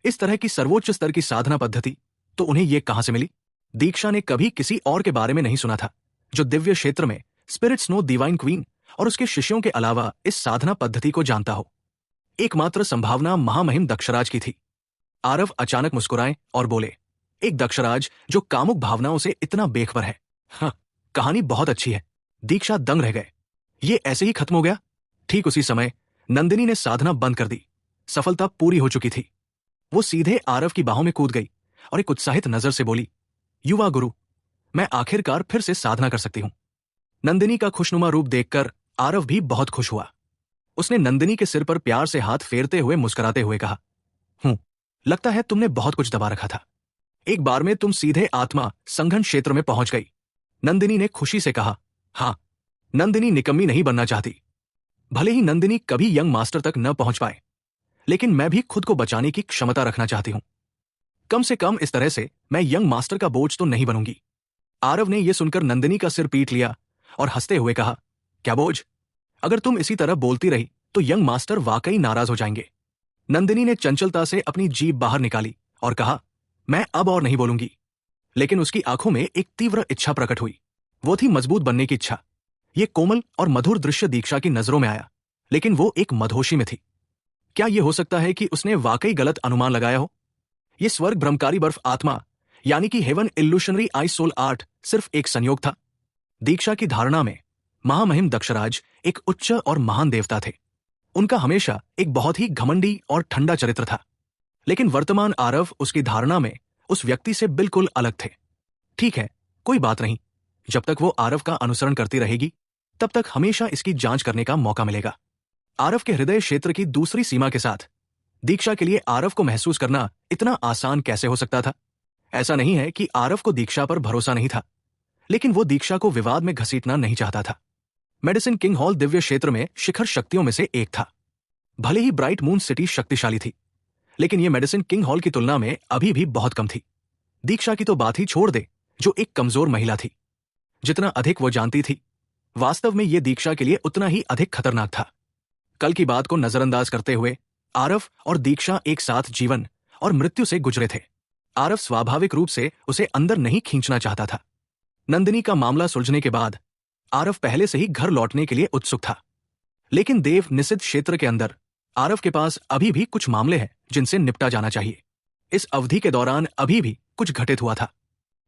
इस तरह की सर्वोच्च स्तर की साधना पद्धति, तो उन्हें ये कहां से मिली। दीक्षा ने कभी किसी और के बारे में नहीं सुना था जो दिव्य क्षेत्र में स्पिरिट स्नो डिवाइन क्वीन और उसके शिष्यों के अलावा इस साधना पद्धति को जानता हो। एकमात्र संभावना महामहिम दक्षराज की थी। आरव अचानक मुस्कुराए और बोले, एक दक्षराज जो कामुक भावनाओं से इतना बेखबर है। हाँ, कहानी बहुत अच्छी है। दीक्षा दंग रह गए। ये ऐसे ही खत्म हो गया? ठीक उसी समय नंदिनी ने साधना बंद कर दी। सफलता पूरी हो चुकी थी। वो सीधे आरव की बाहों में कूद गई और एक उत्साहित नजर से बोली, युवा गुरु, मैं आखिरकार फिर से साधना कर सकती हूं। नंदिनी का खुशनुमा रूप देखकर आरव भी बहुत खुश हुआ। उसने नंदिनी के सिर पर प्यार से हाथ फेरते हुए मुस्कुराते हुए कहा, लगता है तुमने बहुत कुछ दबा रखा था। एक बार में तुम सीधे आत्मा संघन क्षेत्र में पहुंच गई। नंदिनी ने खुशी से कहा। हां, नंदिनी निकम्मी नहीं बनना चाहती। भले ही नंदिनी कभी यंग मास्टर तक न पहुंच पाए, लेकिन मैं भी खुद को बचाने की क्षमता रखना चाहती हूं। कम से कम इस तरह से मैं यंग मास्टर का बोझ तो नहीं बनूंगी। आरव ने यह सुनकर नंदिनी का सिर पीट लिया और हंसते हुए कहा, क्या बोझ? अगर तुम इसी तरह बोलती रही तो यंग मास्टर वाकई नाराज हो जाएंगे। नंदिनी ने चंचलता से अपनी जीभ बाहर निकाली और कहा, मैं अब और नहीं बोलूंगी। लेकिन उसकी आंखों में एक तीव्र इच्छा प्रकट हुई। वो थी मजबूत बनने की इच्छा। ये कोमल और मधुर दृश्य दीक्षा की नजरों में आया, लेकिन वो एक मदहोशी में थी। क्या यह हो सकता है कि उसने वाकई गलत अनुमान लगाया हो? ये स्वर्ग भ्रमकारी बर्फ आत्मा यानी कि हेवन इल्यूशनरी आई सोल आर्ट सिर्फ एक संयोग था। दीक्षा की धारणा में महामहिम दक्षराज एक उच्च और महान देवता थे। उनका हमेशा एक बहुत ही घमंडी और ठंडा चरित्र था। लेकिन वर्तमान आरव उसकी धारणा में उस व्यक्ति से बिल्कुल अलग थे। ठीक है, कोई बात नहीं। जब तक वो आरव का अनुसरण करती रहेगी तब तक हमेशा इसकी जांच करने का मौका मिलेगा। आरव के हृदय क्षेत्र की दूसरी सीमा के साथ दीक्षा के लिए आरव को महसूस करना इतना आसान कैसे हो सकता था? ऐसा नहीं है कि आरव को दीक्षा पर भरोसा नहीं था, लेकिन वो दीक्षा को विवाद में घसीटना नहीं चाहता था। मेडिसिन किंग हॉल दिव्य क्षेत्र में शिखर शक्तियों में से एक था। भले ही ब्राइट मून सिटी शक्तिशाली थी, लेकिन यह मेडिसिन किंग हॉल की तुलना में अभी भी बहुत कम थी। दीक्षा की तो बात ही छोड़ दे, जो एक कमजोर महिला थी। जितना अधिक वो जानती थी, वास्तव में यह दीक्षा के लिए उतना ही अधिक खतरनाक था। कल की बात को नजरअंदाज करते हुए आरव और दीक्षा एक साथ जीवन और मृत्यु से गुजरे थे। आरव स्वाभाविक रूप से उसे अंदर नहीं खींचना चाहता था। नंदिनी का मामला सुलझने के बाद आरव पहले से ही घर लौटने के लिए उत्सुक था। लेकिन देव निषिद्ध क्षेत्र के अंदर आरव के पास अभी भी कुछ मामले हैं जिनसे निपटा जाना चाहिए। इस अवधि के दौरान अभी भी कुछ घटित हुआ था।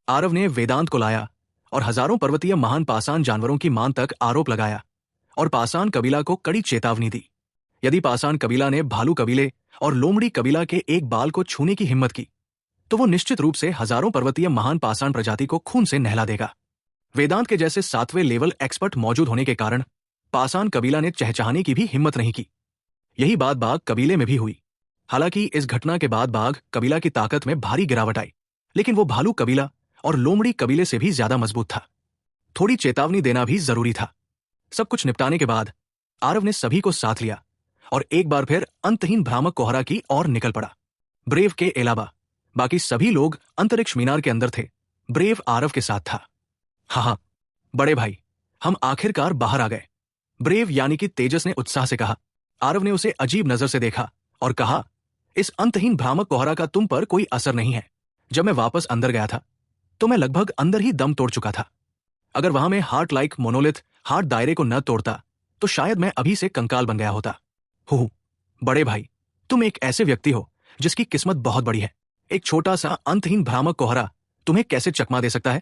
आरव ने वेदांत को लाया और हजारों पर्वतीय महान पाषाण जानवरों की मान तक आरोप लगाया और पाषाण कबीला को कड़ी चेतावनी दी। यदि पाषाण कबीला ने भालू कबीले और लोमड़ी कबीला के एक बाल को छूने की हिम्मत की तो वो निश्चित रूप से हजारों पर्वतीय महान पाषाण प्रजाति को खून से नहला देगा। वेदांत के जैसे 7वें लेवल एक्सपर्ट मौजूद होने के कारण पाषाण कबीला ने चहचहाने की भी हिम्मत नहीं की। यही बात बाघ कबीले में भी हुई। हालांकि इस घटना के बाद बाघ कबीला की ताकत में भारी गिरावट आई, लेकिन वो भालू कबीला और लोमड़ी कबीले से भी ज्यादा मजबूत था। थोड़ी चेतावनी देना भी जरूरी था। सब कुछ निपटाने के बाद आरव ने सभी को साथ लिया और एक बार फिर अंतहीन भ्रामक कोहरा की ओर निकल पड़ा। ब्रेव के अलावा बाकी सभी लोग अंतरिक्ष मीनार के अंदर थे। ब्रेव आरव के साथ था। हाँ, बड़े भाई, हम आखिरकार बाहर आ गए, ब्रेव यानी कि तेजस ने उत्साह से कहा। आरव ने उसे अजीब नजर से देखा और कहा, इस अंतहीन भ्रामक कोहरा का तुम पर कोई असर नहीं है। जब मैं वापस अंदर गया था तो मैं लगभग अंदर ही दम तोड़ चुका था। अगर वहां मैं हार्ट लाइक मोनोलिथ हार्ट दायरे को न तोड़ता तो शायद मैं अभी से कंकाल बन गया होता। हो बड़े भाई, तुम एक ऐसे व्यक्ति हो जिसकी किस्मत बहुत बड़ी है। एक छोटा सा अंतहीन भ्रामक कोहरा तुम्हें कैसे चकमा दे सकता है?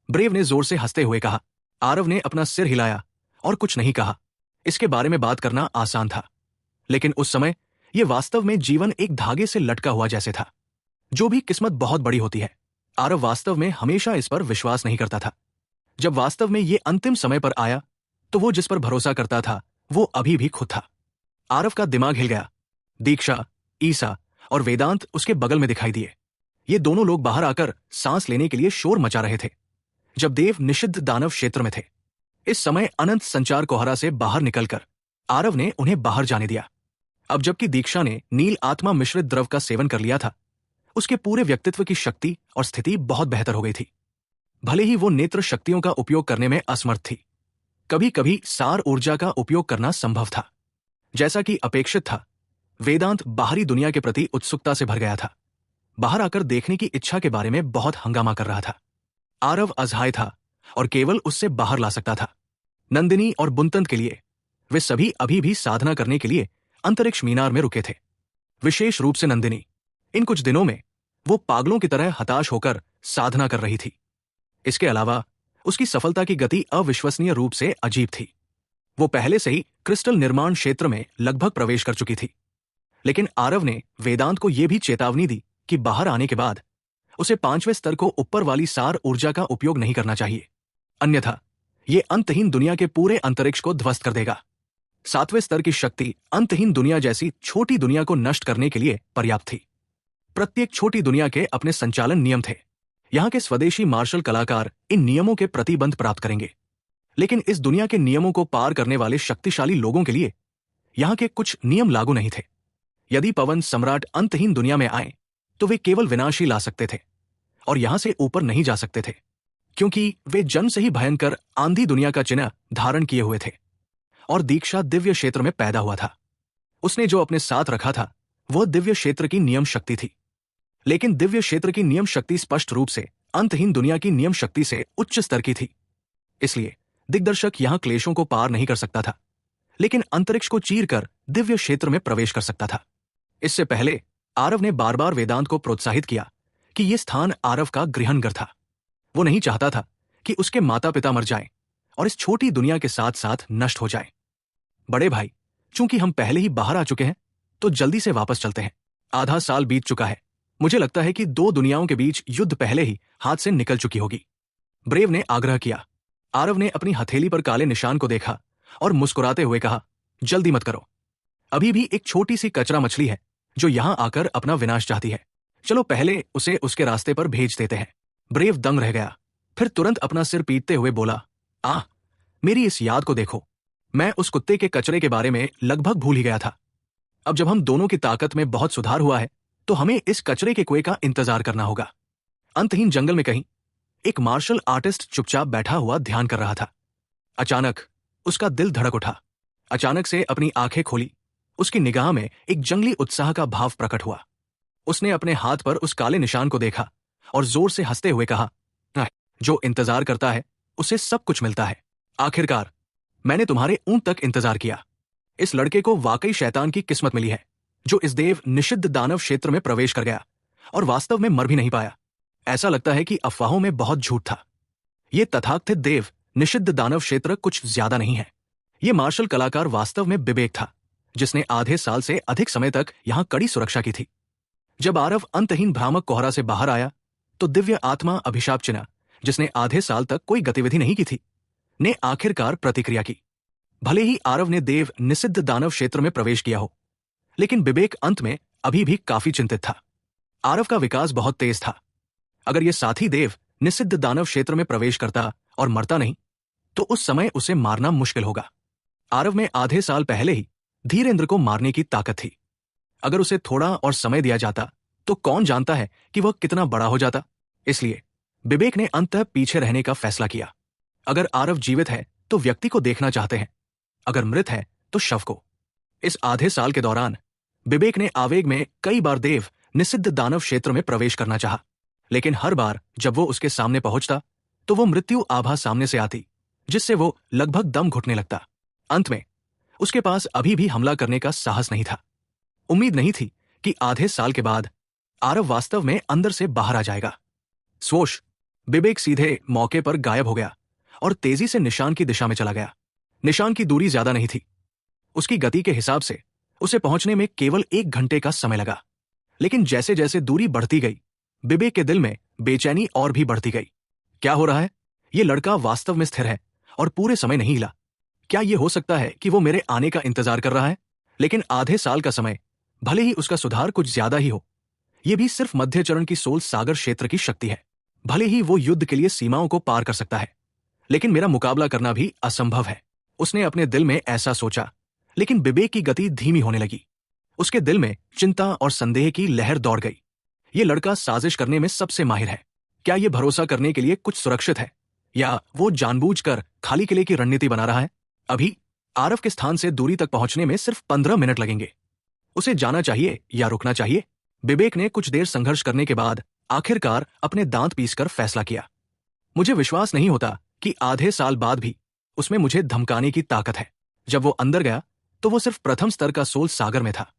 ब्रेव ने जोर से हंसते हुए कहा। आरव ने अपना सिर हिलाया और कुछ नहीं कहा। इसके बारे में बात करना आसान था, लेकिन उस समय यह वास्तव में जीवन एक धागे से लटका हुआ जैसे था। जो भी किस्मत बहुत बड़ी होती है, आरव वास्तव में हमेशा इस पर विश्वास नहीं करता था। जब वास्तव में यह अंतिम समय पर आया तो वो जिस पर भरोसा करता था वो अभी भी खुद था। आरव का दिमाग हिल गया। दीक्षा, ईसा और वेदांत उसके बगल में दिखाई दिए। ये दोनों लोग बाहर आकर सांस लेने के लिए शोर मचा रहे थे, जब देव निषिद्ध दानव क्षेत्र में थे। इस समय अनंत संचार कोहरा से बाहर निकलकर आरव ने उन्हें बाहर जाने दिया। अब जबकि दीक्षा ने नील आत्मा मिश्रित द्रव का सेवन कर लिया था, उसके पूरे व्यक्तित्व की शक्ति और स्थिति बहुत बेहतर हो गई थी। भले ही वो नेत्र शक्तियों का उपयोग करने में असमर्थ थी, कभी कभी सार ऊर्जा का उपयोग करना संभव था। जैसा कि अपेक्षित था, वेदांत बाहरी दुनिया के प्रति उत्सुकता से भर गया था। बाहर आकर देखने की इच्छा के बारे में बहुत हंगामा कर रहा था। आरव असहाय था और केवल उससे बाहर ला सकता था। नंदिनी और बुंतंत के लिए वे सभी अभी भी साधना करने के लिए अंतरिक्ष मीनार में रुके थे। विशेष रूप से नंदिनी, इन कुछ दिनों में वो पागलों की तरह हताश होकर साधना कर रही थी। इसके अलावा उसकी सफलता की गति अविश्वसनीय रूप से अजीब थी। वो पहले से ही क्रिस्टल निर्माण क्षेत्र में लगभग प्रवेश कर चुकी थी, लेकिन आरव ने वेदांत को यह भी चेतावनी दी कि बाहर आने के बाद उसे 5वें स्तर को ऊपर वाली सार ऊर्जा का उपयोग नहीं करना चाहिए, अन्यथा ये अंतहीन दुनिया के पूरे अंतरिक्ष को ध्वस्त कर देगा। 7वें स्तर की शक्ति अंतहीन दुनिया जैसी छोटी दुनिया को नष्ट करने के लिए पर्याप्त थी। प्रत्येक छोटी दुनिया के अपने संचालन नियम थे। यहाँ के स्वदेशी मार्शल कलाकार इन नियमों के प्रतिबंध प्राप्त करेंगे, लेकिन इस दुनिया के नियमों को पार करने वाले शक्तिशाली लोगों के लिए यहाँ के कुछ नियम लागू नहीं थे। यदि पवन सम्राट अंतहीन दुनिया में आए तो वे केवल विनाश ही ला सकते थे और यहां से ऊपर नहीं जा सकते थे, क्योंकि वे जन्म से ही भयंकर आंधी दुनिया का चिन्ह धारण किए हुए थे। और दीक्षा दिव्य क्षेत्र में पैदा हुआ था। उसने जो अपने साथ रखा था वह दिव्य क्षेत्र की नियम शक्ति थी, लेकिन दिव्य क्षेत्र की नियम शक्ति स्पष्ट रूप से अंतहीन दुनिया की नियम शक्ति से उच्च स्तर की थी। इसलिए दिग्दर्शक यहां क्लेशों को पार नहीं कर सकता था, लेकिन अंतरिक्ष को चीर कर दिव्य क्षेत्र में प्रवेश कर सकता था। इससे पहले आरव ने बार बार वेदांत को प्रोत्साहित किया कि यह स्थान आरव का गृहनगर था। वो नहीं चाहता था कि उसके माता पिता मर जाएं और इस छोटी दुनिया के साथ साथ नष्ट हो जाएं। बड़े भाई, चूंकि हम पहले ही बाहर आ चुके हैं तो जल्दी से वापस चलते हैं। आधा साल बीत चुका है। मुझे लगता है कि दो दुनियाओं के बीच युद्ध पहले ही हाथ से निकल चुकी होगी। ब्रेव ने आग्रह किया। आरव ने अपनी हथेली पर काले निशान को देखा और मुस्कुराते हुए कहा, जल्दी मत करो। अभी भी एक छोटी सी कचरा मछली है जो यहां आकर अपना विनाश चाहती है। चलो पहले उसे उसके रास्ते पर भेज देते हैं। ब्रेव दंग रह गया, फिर तुरंत अपना सिर पीटते हुए बोला, मेरी इस याद को देखो। मैं उस कुत्ते के कचरे के बारे में लगभग भूल ही गया था। अब जब हम दोनों की ताकत में बहुत सुधार हुआ है तो हमें इस कचरे के कुएं का इंतजार करना होगा। अंतहीन जंगल में कहीं एक मार्शल आर्टिस्ट चुपचाप बैठा हुआ ध्यान कर रहा था। अचानक उसका दिल धड़क उठा। अचानक से अपनी आंखें खोली। उसकी निगाह में एक जंगली उत्साह का भाव प्रकट हुआ। उसने अपने हाथ पर उस काले निशान को देखा और जोर से हंसते हुए कहा, जो इंतजार करता है उसे सब कुछ मिलता है। आखिरकार मैंने तुम्हारे ऊंट तक इंतजार किया। इस लड़के को वाकई शैतान की किस्मत मिली है, जो इस देव निषिद्ध दानव क्षेत्र में प्रवेश कर गया और वास्तव में मर भी नहीं पाया। ऐसा लगता है कि अफवाहों में बहुत झूठ था। ये तथाकथित देव निषिद्ध दानव क्षेत्र कुछ ज्यादा नहीं है। ये मार्शल कलाकार वास्तव में बिबेक था, जिसने आधे साल से अधिक समय तक यहां कड़ी सुरक्षा की थी। जब आरव अंतहीन भ्रामक कोहरा से बाहर आया तो दिव्य आत्मा अभिशाप चिन्ह, जिसने आधे साल तक कोई गतिविधि नहीं की थी, ने आखिरकार प्रतिक्रिया की। भले ही आरव ने देव निषिद्ध दानव क्षेत्र में प्रवेश किया हो, लेकिन बिबेक अंत में अभी भी काफी चिंतित था। आरव का विकास बहुत तेज था। अगर यह साथी देव निषिद्ध दानव क्षेत्र में प्रवेश करता और मरता नहीं तो उस समय उसे मारना मुश्किल होगा। आरव में आधे साल पहले ही धीरेंद्र को मारने की ताकत थी। अगर उसे थोड़ा और समय दिया जाता तो कौन जानता है कि वह कितना बड़ा हो जाता। इसलिए बिबेक ने अंततः पीछे रहने का फैसला किया। अगर आरव जीवित है तो व्यक्ति को देखना चाहते हैं, अगर मृत है तो शव को। इस आधे साल के दौरान बिबेक ने आवेग में कई बार देव निषिद्ध दानव क्षेत्र में प्रवेश करना चाहा, लेकिन हर बार जब वो उसके सामने पहुंचता तो वो मृत्यु आभा सामने से आती, जिससे वो लगभग दम घुटने लगता। अंत में उसके पास अभी भी हमला करने का साहस नहीं था। उम्मीद नहीं थी कि आधे साल के बाद आरव वास्तव में अंदर से बाहर आ जाएगा। स्वोश, बिबेक सीधे मौके पर गायब हो गया और तेजी से निशान की दिशा में चला गया। निशान की दूरी ज्यादा नहीं थी। उसकी गति के हिसाब से उसे पहुंचने में केवल 1 घंटे का समय लगा, लेकिन जैसे जैसे दूरी बढ़ती गई बिबेक के दिल में बेचैनी और भी बढ़ती गई। क्या हो रहा है? ये लड़का वास्तव में स्थिर है और पूरे समय नहीं हिला। क्या यह हो सकता है कि वो मेरे आने का इंतजार कर रहा है? लेकिन आधे साल का समय, भले ही उसका सुधार कुछ ज्यादा ही हो, यह भी सिर्फ मध्य चरण की सोल सागर क्षेत्र की शक्ति है। भले ही वो युद्ध के लिए सीमाओं को पार कर सकता है, लेकिन मेरा मुकाबला करना भी असंभव है। उसने अपने दिल में ऐसा सोचा, लेकिन बिबेक की गति धीमी होने लगी। उसके दिल में चिंता और संदेह की लहर दौड़ गई। ये लड़का साजिश करने में सबसे माहिर है। क्या ये भरोसा करने के लिए कुछ सुरक्षित है, या वो जानबूझकर खाली किले की रणनीति बना रहा है? अभी आरव के स्थान से दूरी तक पहुंचने में सिर्फ 15 मिनट लगेंगे। उसे जाना चाहिए या रुकना चाहिए? बिबेक ने कुछ देर संघर्ष करने के बाद आखिरकार अपने दांत पीसकर फैसला किया। मुझे विश्वास नहीं होता कि आधे साल बाद भी उसमें मुझे धमकाने की ताकत है। जब वो अंदर गया तो वो सिर्फ प्रथम स्तर का सोल सागर में था।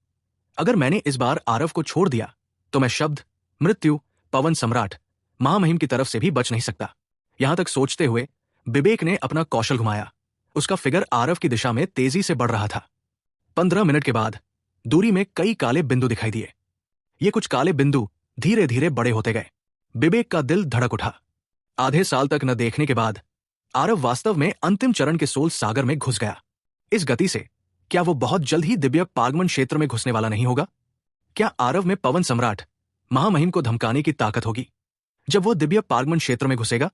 अगर मैंने इस बार आरव को छोड़ दिया तो मैं शब्द, मृत्यु, पवन सम्राट, महामहिम की तरफ से भी बच नहीं सकता। यहां तक सोचते हुए बिबेक ने अपना कौशल घुमाया। उसका फिगर आरव की दिशा में तेजी से बढ़ रहा था। 15 मिनट के बाद दूरी में कई काले बिंदु दिखाई दिए। ये कुछ काले बिंदु धीरे धीरे बड़े होते गए। बिबेक का दिल धड़क उठा। आधे साल तक न देखने के बाद आरव वास्तव में अंतिम चरण के सोल सागर में घुस गया। इस गति से क्या वो बहुत जल्द ही दिव्य पागमन क्षेत्र में घुसने वाला नहीं होगा? क्या आरव में पवन सम्राट, महामहिम को धमकाने की ताकत होगी जब वो दिव्य पागमन क्षेत्र में घुसेगा?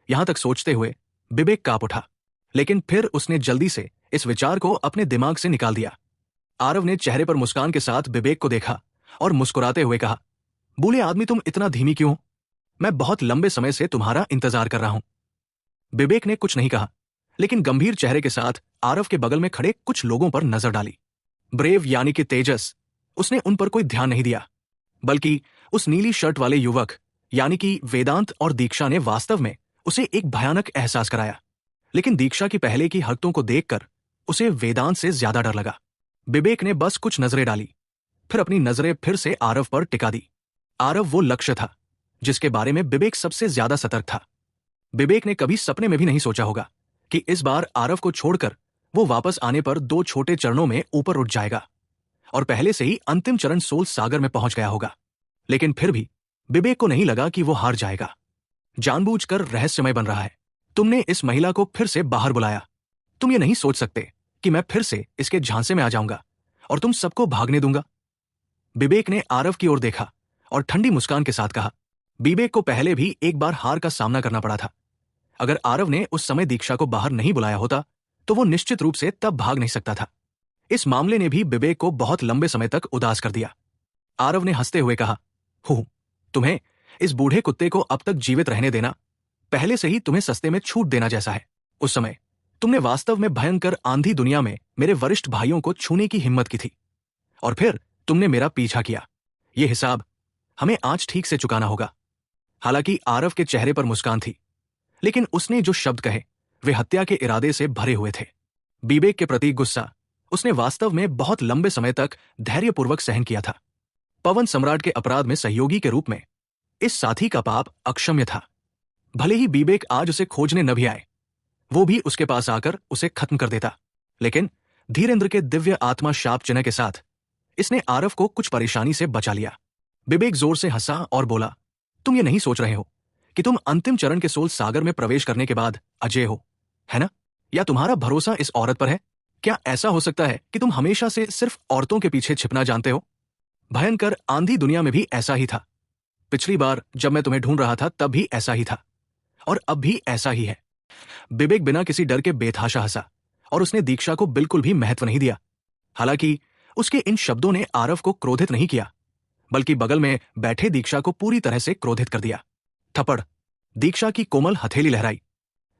यहां तक सोचते हुए बिबेक कांप उठा, लेकिन फिर उसने जल्दी से इस विचार को अपने दिमाग से निकाल दिया। आरव ने चेहरे पर मुस्कान के साथ बिबेक को देखा और मुस्कुराते हुए कहा, बूढ़े आदमी, तुम इतना धीमी क्यों? मैं बहुत लंबे समय से तुम्हारा इंतजार कर रहा हूं। विवेक ने कुछ नहीं कहा, लेकिन गंभीर चेहरे के साथ आरव के बगल में खड़े कुछ लोगों पर नजर डाली। ब्रेव यानी कि तेजस, उसने उन पर कोई ध्यान नहीं दिया, बल्कि उस नीली शर्ट वाले युवक यानी कि वेदांत और दीक्षा ने वास्तव में उसे एक भयानक एहसास कराया। लेकिन दीक्षा की पहले की हरकतों को देखकर उसे वेदांत से ज्यादा डर लगा। विवेक ने बस कुछ नजरें डाली, फिर अपनी नजरें फिर से आरव पर टिका दी। आरव वो लक्ष्य था जिसके बारे में विवेक सबसे ज्यादा सतर्क था। विवेक ने कभी सपने में भी नहीं सोचा होगा कि इस बार आरव को छोड़कर वो वापस आने पर 2 छोटे चरणों में ऊपर उठ जाएगा और पहले से ही अंतिम चरण सोल सागर में पहुंच गया होगा। लेकिन फिर भी विवेक को नहीं लगा कि वो हार जाएगा। जानबूझकर रहस्यमय बन रहा है। तुमने इस महिला को फिर से बाहर बुलाया। तुम ये नहीं सोच सकते कि मैं फिर से इसके झांसे में आ जाऊंगा और तुम सबको भागने दूंगा। विवेक ने आरव की ओर देखा और ठंडी मुस्कान के साथ कहा। विवेक को पहले भी एक बार हार का सामना करना पड़ा था। अगर आरव ने उस समय दीक्षा को बाहर नहीं बुलाया होता तो वो निश्चित रूप से तब भाग नहीं सकता था। इस मामले ने भी विवेक को बहुत लंबे समय तक उदास कर दिया। आरव ने हंसते हुए कहा, तुम्हें इस बूढ़े कुत्ते को अब तक जीवित रहने देना पहले से ही तुम्हें सस्ते में छूट देना जैसा है। उस समय तुमने वास्तव में भयंकर आंधी दुनिया में मेरे वरिष्ठ भाइयों को छूने की हिम्मत की थी और फिर तुमने मेरा पीछा किया। ये हिसाब हमें आज ठीक से चुकाना होगा। हालांकि आरव के चेहरे पर मुस्कान थी, लेकिन उसने जो शब्द कहे वे हत्या के इरादे से भरे हुए थे। विवेक के प्रति गुस्सा उसने वास्तव में बहुत लंबे समय तक धैर्यपूर्वक सहन किया था। पवन सम्राट के अपराध में सहयोगी के रूप में इस साथी का पाप अक्षम्य था। भले ही विवेक आज उसे खोजने न भी आए, वो भी उसके पास आकर उसे खत्म कर देता, लेकिन धीरेंद्र के दिव्य आत्मा शाप चिन्ह के साथ इसने आरव को कुछ परेशानी से बचा लिया। विवेक जोर से हंसा और बोला, तुम ये नहीं सोच रहे हो कि तुम अंतिम चरण के सोल सागर में प्रवेश करने के बाद अजय हो, है ना? या तुम्हारा भरोसा इस औरत पर है? क्या ऐसा हो सकता है कि तुम हमेशा से सिर्फ औरतों के पीछे छिपना जानते हो? भयंकर आंधी दुनिया में भी ऐसा ही था। पिछली बार जब मैं तुम्हें ढूंढ रहा था तब भी ऐसा ही था और अब भी ऐसा ही है। विवेक बिना किसी डर के बेतहाशा हंसा और उसने दीक्षा को बिल्कुल भी महत्व नहीं दिया। हालांकि उसके इन शब्दों ने आरव को क्रोधित नहीं किया, बल्कि बगल में बैठे दीक्षा को पूरी तरह से क्रोधित कर दिया। थप्पड़। दीक्षा की कोमल हथेली लहराई।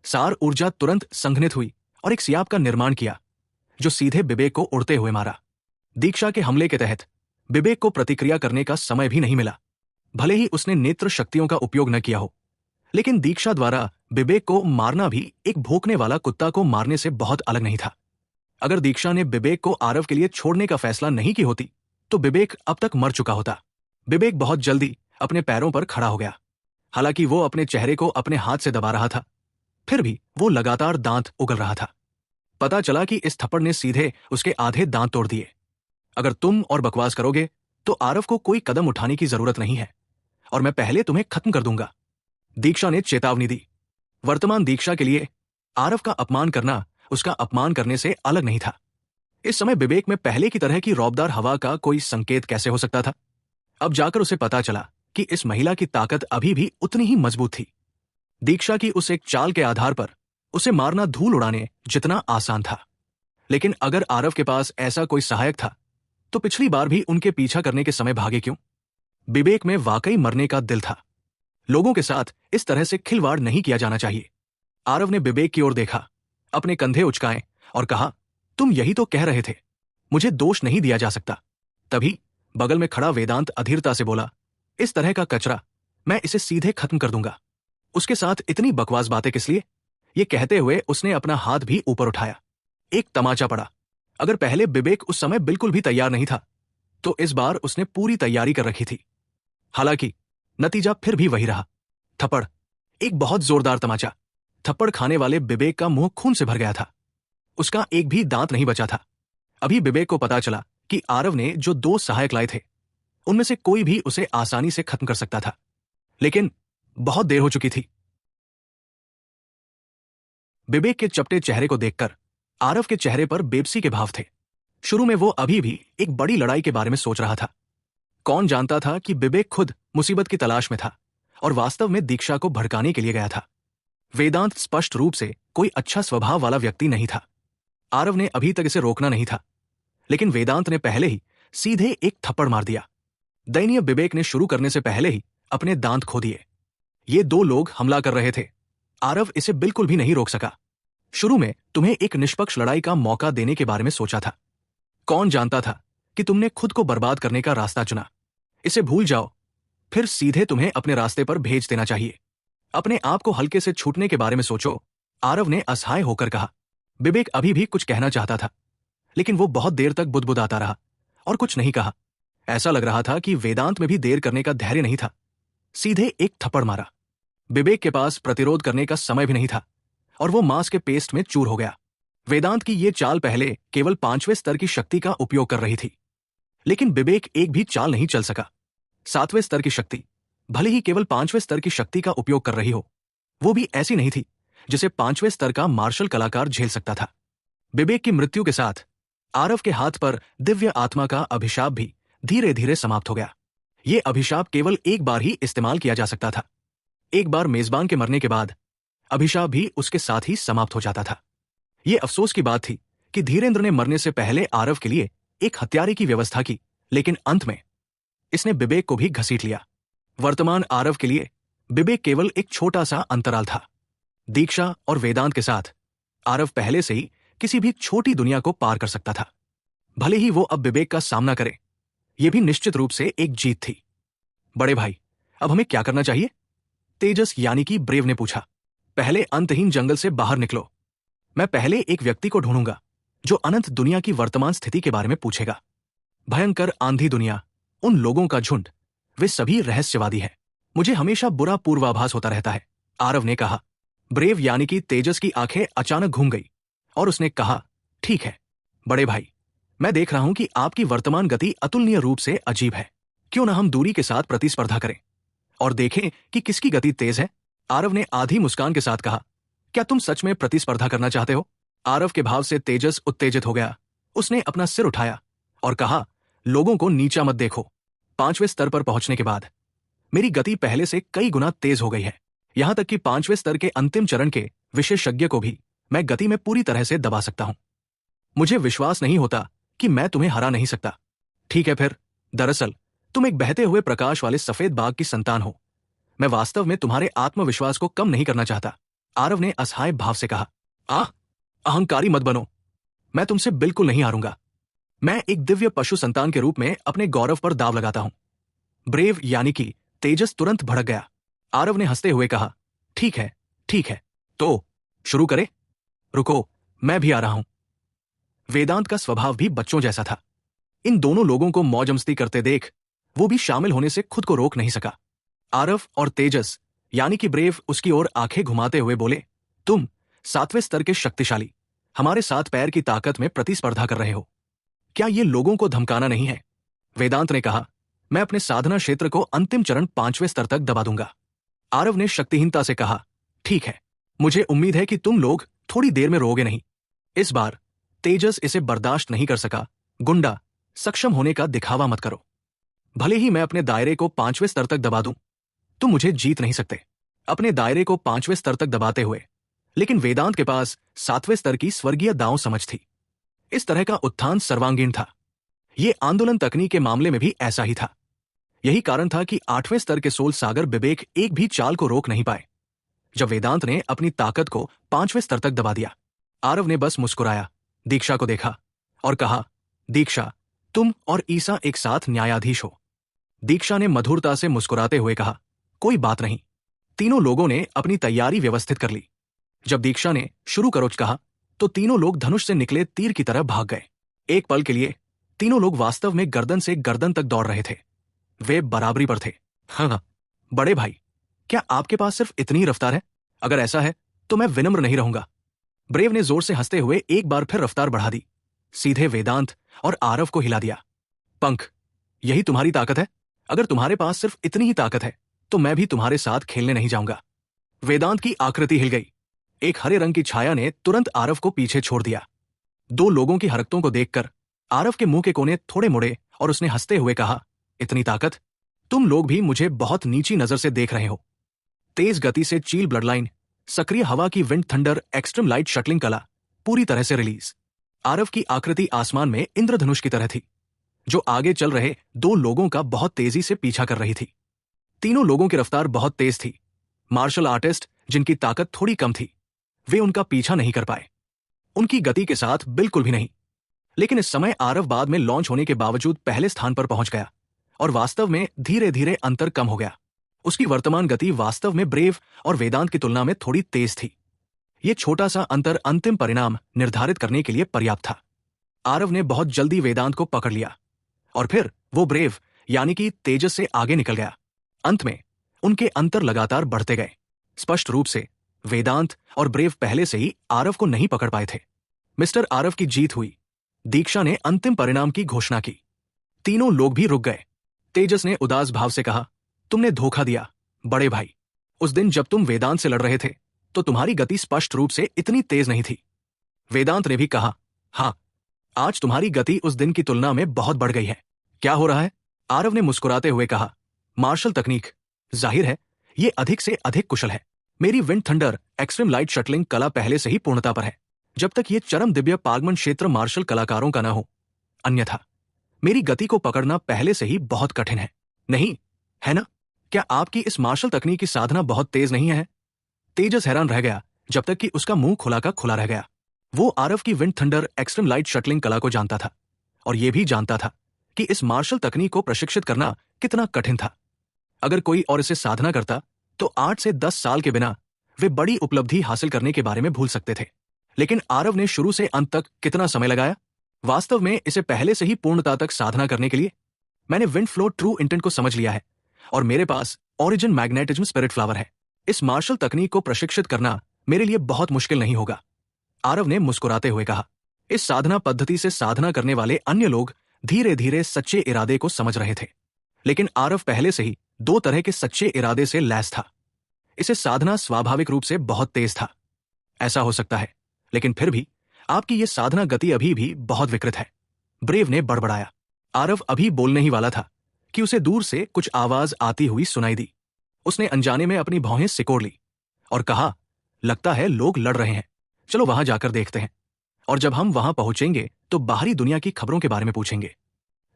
सार ऊर्जा तुरंत संघनित हुई और एक सियाप का निर्माण किया जो सीधे विवेक को उड़ते हुए मारा। दीक्षा के हमले के तहत विवेक को प्रतिक्रिया करने का समय भी नहीं मिला। भले ही उसने नेत्र शक्तियों का उपयोग न किया हो, लेकिन दीक्षा द्वारा विवेक को मारना भी एक भौंकने वाला कुत्ता को मारने से बहुत अलग नहीं था। अगर दीक्षा ने विवेक को आरव के लिए छोड़ने का फैसला नहीं की होती तो विवेक अब तक मर चुका होता। विवेक बहुत जल्दी अपने पैरों पर खड़ा हो गया। हालांकि वो अपने चेहरे को अपने हाथ से दबा रहा था, फिर भी वो लगातार दांत उगल रहा था। पता चला कि इस थप्पड़ ने सीधे उसके आधे दांत तोड़ दिए। अगर तुम और बकवास करोगे तो आरव को कोई कदम उठाने की जरूरत नहीं है और मैं पहले तुम्हें खत्म कर दूंगा, दीक्षा ने चेतावनी दी। वर्तमान दीक्षा के लिए आरव का अपमान करना उसका अपमान करने से अलग नहीं था। इस समय विवेक में पहले की तरह की रौबदार हवा का कोई संकेत कैसे हो सकता था? अब जाकर उसे पता चला कि इस महिला की ताकत अभी भी उतनी ही मजबूत थी। दीक्षा की उस एक चाल के आधार पर उसे मारना धूल उड़ाने जितना आसान था। लेकिन अगर आरव के पास ऐसा कोई सहायक था तो पिछली बार भी उनके पीछा करने के समय भागे क्यों? विवेक में वाकई मरने का दिल था। लोगों के साथ इस तरह से खिलवाड़ नहीं किया जाना चाहिए। आरव ने विवेक की ओर देखा, अपने कंधे उचकाए और कहा, तुम यही तो कह रहे थे, मुझे दोष नहीं दिया जा सकता। तभी बगल में खड़ा वेदांत अधीरता से बोला, इस तरह का कचरा मैं इसे सीधे खत्म कर दूंगा। उसके साथ इतनी बकवास बातें किस लिए? ये कहते हुए उसने अपना हाथ भी ऊपर उठाया। एक तमाचा पड़ा। अगर पहले विवेक उस समय बिल्कुल भी तैयार नहीं था तो इस बार उसने पूरी तैयारी कर रखी थी। हालांकि नतीजा फिर भी वही रहा। थप्पड़। एक बहुत जोरदार तमाचा। थप्पड़ खाने वाले विवेक का मुंह खून से भर गया था। उसका एक भी दांत नहीं बचा था। अभी विवेक को पता चला कि आरव ने जो 2 सहायक लाए थे उनमें से कोई भी उसे आसानी से खत्म कर सकता था, लेकिन बहुत देर हो चुकी थी। विवेक के चपटे चेहरे को देखकर आरव के चेहरे पर बेबसी के भाव थे। शुरू में वो अभी भी एक बड़ी लड़ाई के बारे में सोच रहा था। कौन जानता था कि विवेक खुद मुसीबत की तलाश में था और वास्तव में दीक्षा को भड़काने के लिए गया था। वेदांत स्पष्ट रूप से कोई अच्छा स्वभाव वाला व्यक्ति नहीं था। आरव ने अभी तक इसे रोकना नहीं था, लेकिन वेदांत ने पहले ही सीधे एक थप्पड़ मार दिया। दयनीय विवेक ने शुरू करने से पहले ही अपने दांत खो दिए। ये दो लोग हमला कर रहे थे। आरव इसे बिल्कुल भी नहीं रोक सका। शुरू में तुम्हें एक निष्पक्ष लड़ाई का मौका देने के बारे में सोचा था। कौन जानता था कि तुमने खुद को बर्बाद करने का रास्ता चुना। इसे भूल जाओ, फिर सीधे तुम्हें अपने रास्ते पर भेज देना चाहिए। अपने आप को हल्के से छूटने के बारे में सोचो, आरव ने असहाय होकर कहा। विवेक अभी भी कुछ कहना चाहता था, लेकिन वो बहुत देर तक बुदबुदाता रहा और कुछ नहीं कहा। ऐसा लग रहा था कि वेदांत में भी देर करने का धैर्य नहीं था। सीधे एक थप्पड़ मारा। विवेक के पास प्रतिरोध करने का समय भी नहीं था और वो मांस के पेस्ट में चूर हो गया। वेदांत की ये चाल पहले केवल 5वें स्तर की शक्ति का उपयोग कर रही थी, लेकिन विवेक एक भी चाल नहीं चल सका। 7वें स्तर की शक्ति, भले ही केवल 5वें स्तर की शक्ति का उपयोग कर रही हो, वो भी ऐसी नहीं थी जिसे 5वें स्तर का मार्शल कलाकार झेल सकता था। विवेक की मृत्यु के साथ आरव के हाथ पर दिव्य आत्मा का अभिशाप भी धीरे धीरे समाप्त हो गया। ये अभिशाप केवल एक बार ही इस्तेमाल किया जा सकता था। एक बार मेजबान के मरने के बाद अभिशाप भी उसके साथ ही समाप्त हो जाता था। ये अफसोस की बात थी कि धीरेन्द्र ने मरने से पहले आरव के लिए एक हत्यारे की व्यवस्था की, लेकिन अंत में इसने विवेक को भी घसीट लिया। वर्तमान आरव के लिए विवेक केवल एक छोटा सा अंतराल था। दीक्षा और वेदांत के साथ आरव पहले से ही किसी भी छोटी दुनिया को पार कर सकता था। भले ही वो अब विवेक का सामना करे, यह भी निश्चित रूप से एक जीत थी। बड़े भाई, अब हमें क्या करना चाहिए? तेजस यानी कि ब्रेव ने पूछा। पहले अंतहीन जंगल से बाहर निकलो। मैं पहले एक व्यक्ति को ढूंढूंगा जो अनंत दुनिया की वर्तमान स्थिति के बारे में पूछेगा। भयंकर आंधी दुनिया, उन लोगों का झुंड, वे सभी रहस्यवादी हैं। मुझे हमेशा बुरा पूर्वाभास होता रहता है, आरव ने कहा। ब्रेव यानी कि तेजस की आंखें अचानक घूम गई और उसने कहा, ठीक है बड़े भाई, मैं देख रहा हूं कि आपकी वर्तमान गति अतुलनीय रूप से अजीब है। क्यों ना हम दूरी के साथ प्रतिस्पर्धा करें और देखें कि किसकी गति तेज है? आरव ने आधी मुस्कान के साथ कहा। क्या तुम सच में प्रतिस्पर्धा करना चाहते हो? आरव के भाव से तेजस उत्तेजित हो गया। उसने अपना सिर उठाया और कहा, लोगों को नीचा मत देखो। 5वें स्तर पर पहुंचने के बाद मेरी गति पहले से कई गुना तेज हो गई है। यहां तक कि 5वें स्तर के अंतिम चरण के विशेषज्ञ को भी मैं गति में पूरी तरह से दबा सकता हूं। मुझे विश्वास नहीं होता कि मैं तुम्हें हरा नहीं सकता। ठीक है फिर, दरअसल तुम एक बहते हुए प्रकाश वाले सफेद बाग की संतान हो। मैं वास्तव में तुम्हारे आत्मविश्वास को कम नहीं करना चाहता, आरव ने असहाय भाव से कहा। अहंकारी मत बनो, मैं तुमसे बिल्कुल नहीं हारूंगा। मैं एक दिव्य पशु संतान के रूप में अपने गौरव पर दाव लगाता हूं। ब्रेव यानी कि तेजस तुरंत भड़क गया। आरव ने हंसते हुए कहा, ठीक है, तो शुरू करें? रुको, मैं भी आ रहा हूं। वेदांत का स्वभाव भी बच्चों जैसा था। इन दोनों लोगों को मौज मस्ती करते देख वो भी शामिल होने से खुद को रोक नहीं सका। आरव और तेजस यानी कि ब्रेव उसकी ओर आंखें घुमाते हुए बोले, तुम 7वें स्तर के शक्तिशाली हमारे 7 पैर की ताकत में प्रतिस्पर्धा कर रहे हो। क्या ये लोगों को धमकाना नहीं है? वेदांत ने कहा, मैं अपने साधना क्षेत्र को अंतिम चरण 5वें स्तर तक दबा दूंगा। आरव ने शक्तिहीनता से कहा, ठीक है, मुझे उम्मीद है कि तुम लोग थोड़ी देर में रोगे नहीं। इस बार तेजस इसे बर्दाश्त नहीं कर सका। गुंडा, सक्षम होने का दिखावा मत करो। भले ही मैं अपने दायरे को 5वें स्तर तक दबा दूं, तुम मुझे जीत नहीं सकते। अपने दायरे को 5वें स्तर तक दबाते हुए, लेकिन वेदांत के पास 7वें स्तर की स्वर्गीय दांव समझ थी। इस तरह का उत्थान सर्वांगीण था। ये आंदोलन तकनीक के मामले में भी ऐसा ही था। यही कारण था कि 8वें स्तर के सोल सागर विवेक एक भी चाल को रोक नहीं पाए। जब वेदांत ने अपनी ताकत को 5वें स्तर तक दबा दिया, आरव ने बस मुस्कुराया, दीक्षा को देखा और कहा, दीक्षा, तुम और ईसा एक साथ न्यायाधीश हो। दीक्षा ने मधुरता से मुस्कुराते हुए कहा, कोई बात नहीं। तीनों लोगों ने अपनी तैयारी व्यवस्थित कर ली। जब दीक्षा ने शुरू करो कहा, तो तीनों लोग धनुष से निकले तीर की तरह भाग गए। एक पल के लिए तीनों लोग वास्तव में गर्दन से गर्दन तक दौड़ रहे थे। वे बराबरी पर थे। हाँ, बड़े भाई, क्या आपके पास सिर्फ इतनी रफ्तार है? अगर ऐसा है तो मैं विनम्र नहीं रहूंगा। ब्रेव ने जोर से हंसते हुए एक बार फिर रफ्तार बढ़ा दी। सीधे वेदांत और आरव को हिला दिया। पंख, यही तुम्हारी ताकत है? अगर तुम्हारे पास सिर्फ इतनी ही ताकत है तो मैं भी तुम्हारे साथ खेलने नहीं जाऊंगा। वेदांत की आकृति हिल गई। एक हरे रंग की छाया ने तुरंत आरव को पीछे छोड़ दिया। दो लोगों की हरकतों को देखकर आरव के मुंह के कोने थोड़े मुड़े और उसने हंसते हुए कहा, इतनी ताकत? तुम लोग भी मुझे बहुत नीची नजर से देख रहे हो। तेज गति से चील ब्लड लाइन, सक्रिय हवा की wind thunder, extreme light shuttling कला पूरी तरह से रिलीज। आरव की आकृति आसमान में इंद्रधनुष की तरह थी। जो आगे चल रहे 2 लोगों का बहुत तेजी से पीछा कर रही थी। तीनों लोगों की रफ्तार बहुत तेज थी। मार्शल आर्टिस्ट जिनकी ताकत थोड़ी कम थी, वे उनका पीछा नहीं कर पाए, उनकी गति के साथ बिल्कुल भी नहीं। लेकिन इस समय आरव बाद में लॉन्च होने के बावजूद पहले स्थान पर पहुंच गया और वास्तव में धीरे धीरे अंतर कम हो गया। उसकी वर्तमान गति वास्तव में ब्रेव और वेदांत की तुलना में थोड़ी तेज थी। यह छोटा सा अंतर अंतिम परिणाम निर्धारित करने के लिए पर्याप्त था। आरव ने बहुत जल्दी वेदांत को पकड़ लिया और फिर वो ब्रेव यानी कि तेजस से आगे निकल गया। अंत में उनके अंतर लगातार बढ़ते गए। स्पष्ट रूप से वेदांत और ब्रेव पहले से ही आरव को नहीं पकड़ पाए थे। मिस्टर आरव की जीत हुई। दीक्षा ने अंतिम परिणाम की घोषणा की। तीनों लोग भी रुक गए। तेजस ने उदास भाव से कहा, तुमने धोखा दिया बड़े भाई। उस दिन जब तुम वेदांत से लड़ रहे थे तो तुम्हारी गति स्पष्ट रूप से इतनी तेज नहीं थी। वेदांत ने भी कहा, हाँ, आज तुम्हारी गति उस दिन की तुलना में बहुत बढ़ गई है। क्या हो रहा है? आरव ने मुस्कुराते हुए कहा, मार्शल तकनीक। जाहिर है ये अधिक से अधिक कुशल है। मेरी wind thunder extreme light shuttling कला पहले से ही पूर्णता पर है, जब तक ये चरम दिव्य पागमन क्षेत्र मार्शल कलाकारों का न हो। अन्यथा मेरी गति को पकड़ना पहले से ही बहुत कठिन है। नहीं है ना? क्या आपकी इस मार्शल तकनीक की साधना बहुत तेज नहीं है? तेजस हैरान रह गया जब तक कि उसका मुंह खुला का खुला रह गया। वो आरव की wind thunder extreme light shuttling कला को जानता था और यह भी जानता था कि इस मार्शल तकनीक को प्रशिक्षित करना कितना कठिन था। अगर कोई और इसे साधना करता तो 8 से 10 साल के बिना वे बड़ी उपलब्धि हासिल करने के बारे में भूल सकते थे। लेकिन आरव ने शुरू से अंत तक कितना समय लगाया वास्तव में इसे पहले से ही पूर्णता तक साधना करने के लिए? मैंने विंड फ्लो ट्रू इंटेंट को समझ लिया है और मेरे पास ओरिजिन मैग्नेटिज्म स्पिरिट फ्लावर है। इस मार्शल तकनीक को प्रशिक्षित करना मेरे लिए बहुत मुश्किल नहीं होगा, आरव ने मुस्कुराते हुए कहा। इस साधना पद्धति से साधना करने वाले अन्य लोग धीरे धीरे सच्चे इरादे को समझ रहे थे, लेकिन आरव पहले से ही 2 तरह के सच्चे इरादे से लैस था। इसे साधना स्वाभाविक रूप से बहुत तेज था। ऐसा हो सकता है, लेकिन फिर भी आपकी यह साधना गति अभी भी बहुत विकृत है, ब्रेव ने बड़बड़ाया। आरव अभी बोलने ही वाला था कि उसे दूर से कुछ आवाज आती हुई सुनाई दी। उसने अनजाने में अपनी भौहें सिकोड़ ली और कहा, लगता है लोग लड़ रहे हैं, चलो वहां जाकर देखते हैं। और जब हम वहां पहुंचेंगे तो बाहरी दुनिया की खबरों के बारे में पूछेंगे।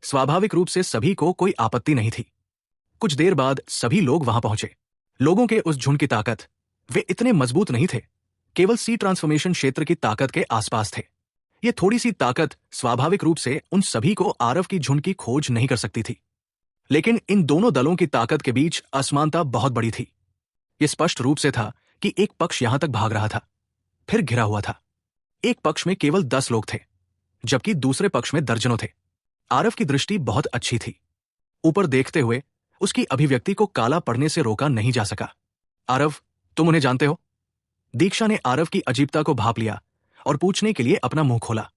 स्वाभाविक रूप से सभी को कोई आपत्ति नहीं थी। कुछ देर बाद सभी लोग वहां पहुंचे। लोगों के उस झुंड की ताकत, वे इतने मजबूत नहीं थे, केवल सी ट्रांसफॉर्मेशन क्षेत्र की ताकत के आसपास थे। ये थोड़ी सी ताकत स्वाभाविक रूप से उन सभी को आरव की झुंड की खोज नहीं कर सकती थी, लेकिन इन दोनों दलों की ताकत के बीच असमानता बहुत बड़ी थी। यह स्पष्ट रूप से था कि एक पक्ष यहां तक भाग रहा था, फिर घिरा हुआ था। एक पक्ष में केवल 10 लोग थे, जबकि दूसरे पक्ष में दर्जनों थे। आरव की दृष्टि बहुत अच्छी थी। ऊपर देखते हुए उसकी अभिव्यक्ति को काला पड़ने से रोका नहीं जा सका। आरव, तुम उन्हें जानते हो? दीक्षा ने आरव की अजीबता को भांप लिया और पूछने के लिए अपना मुंह खोला।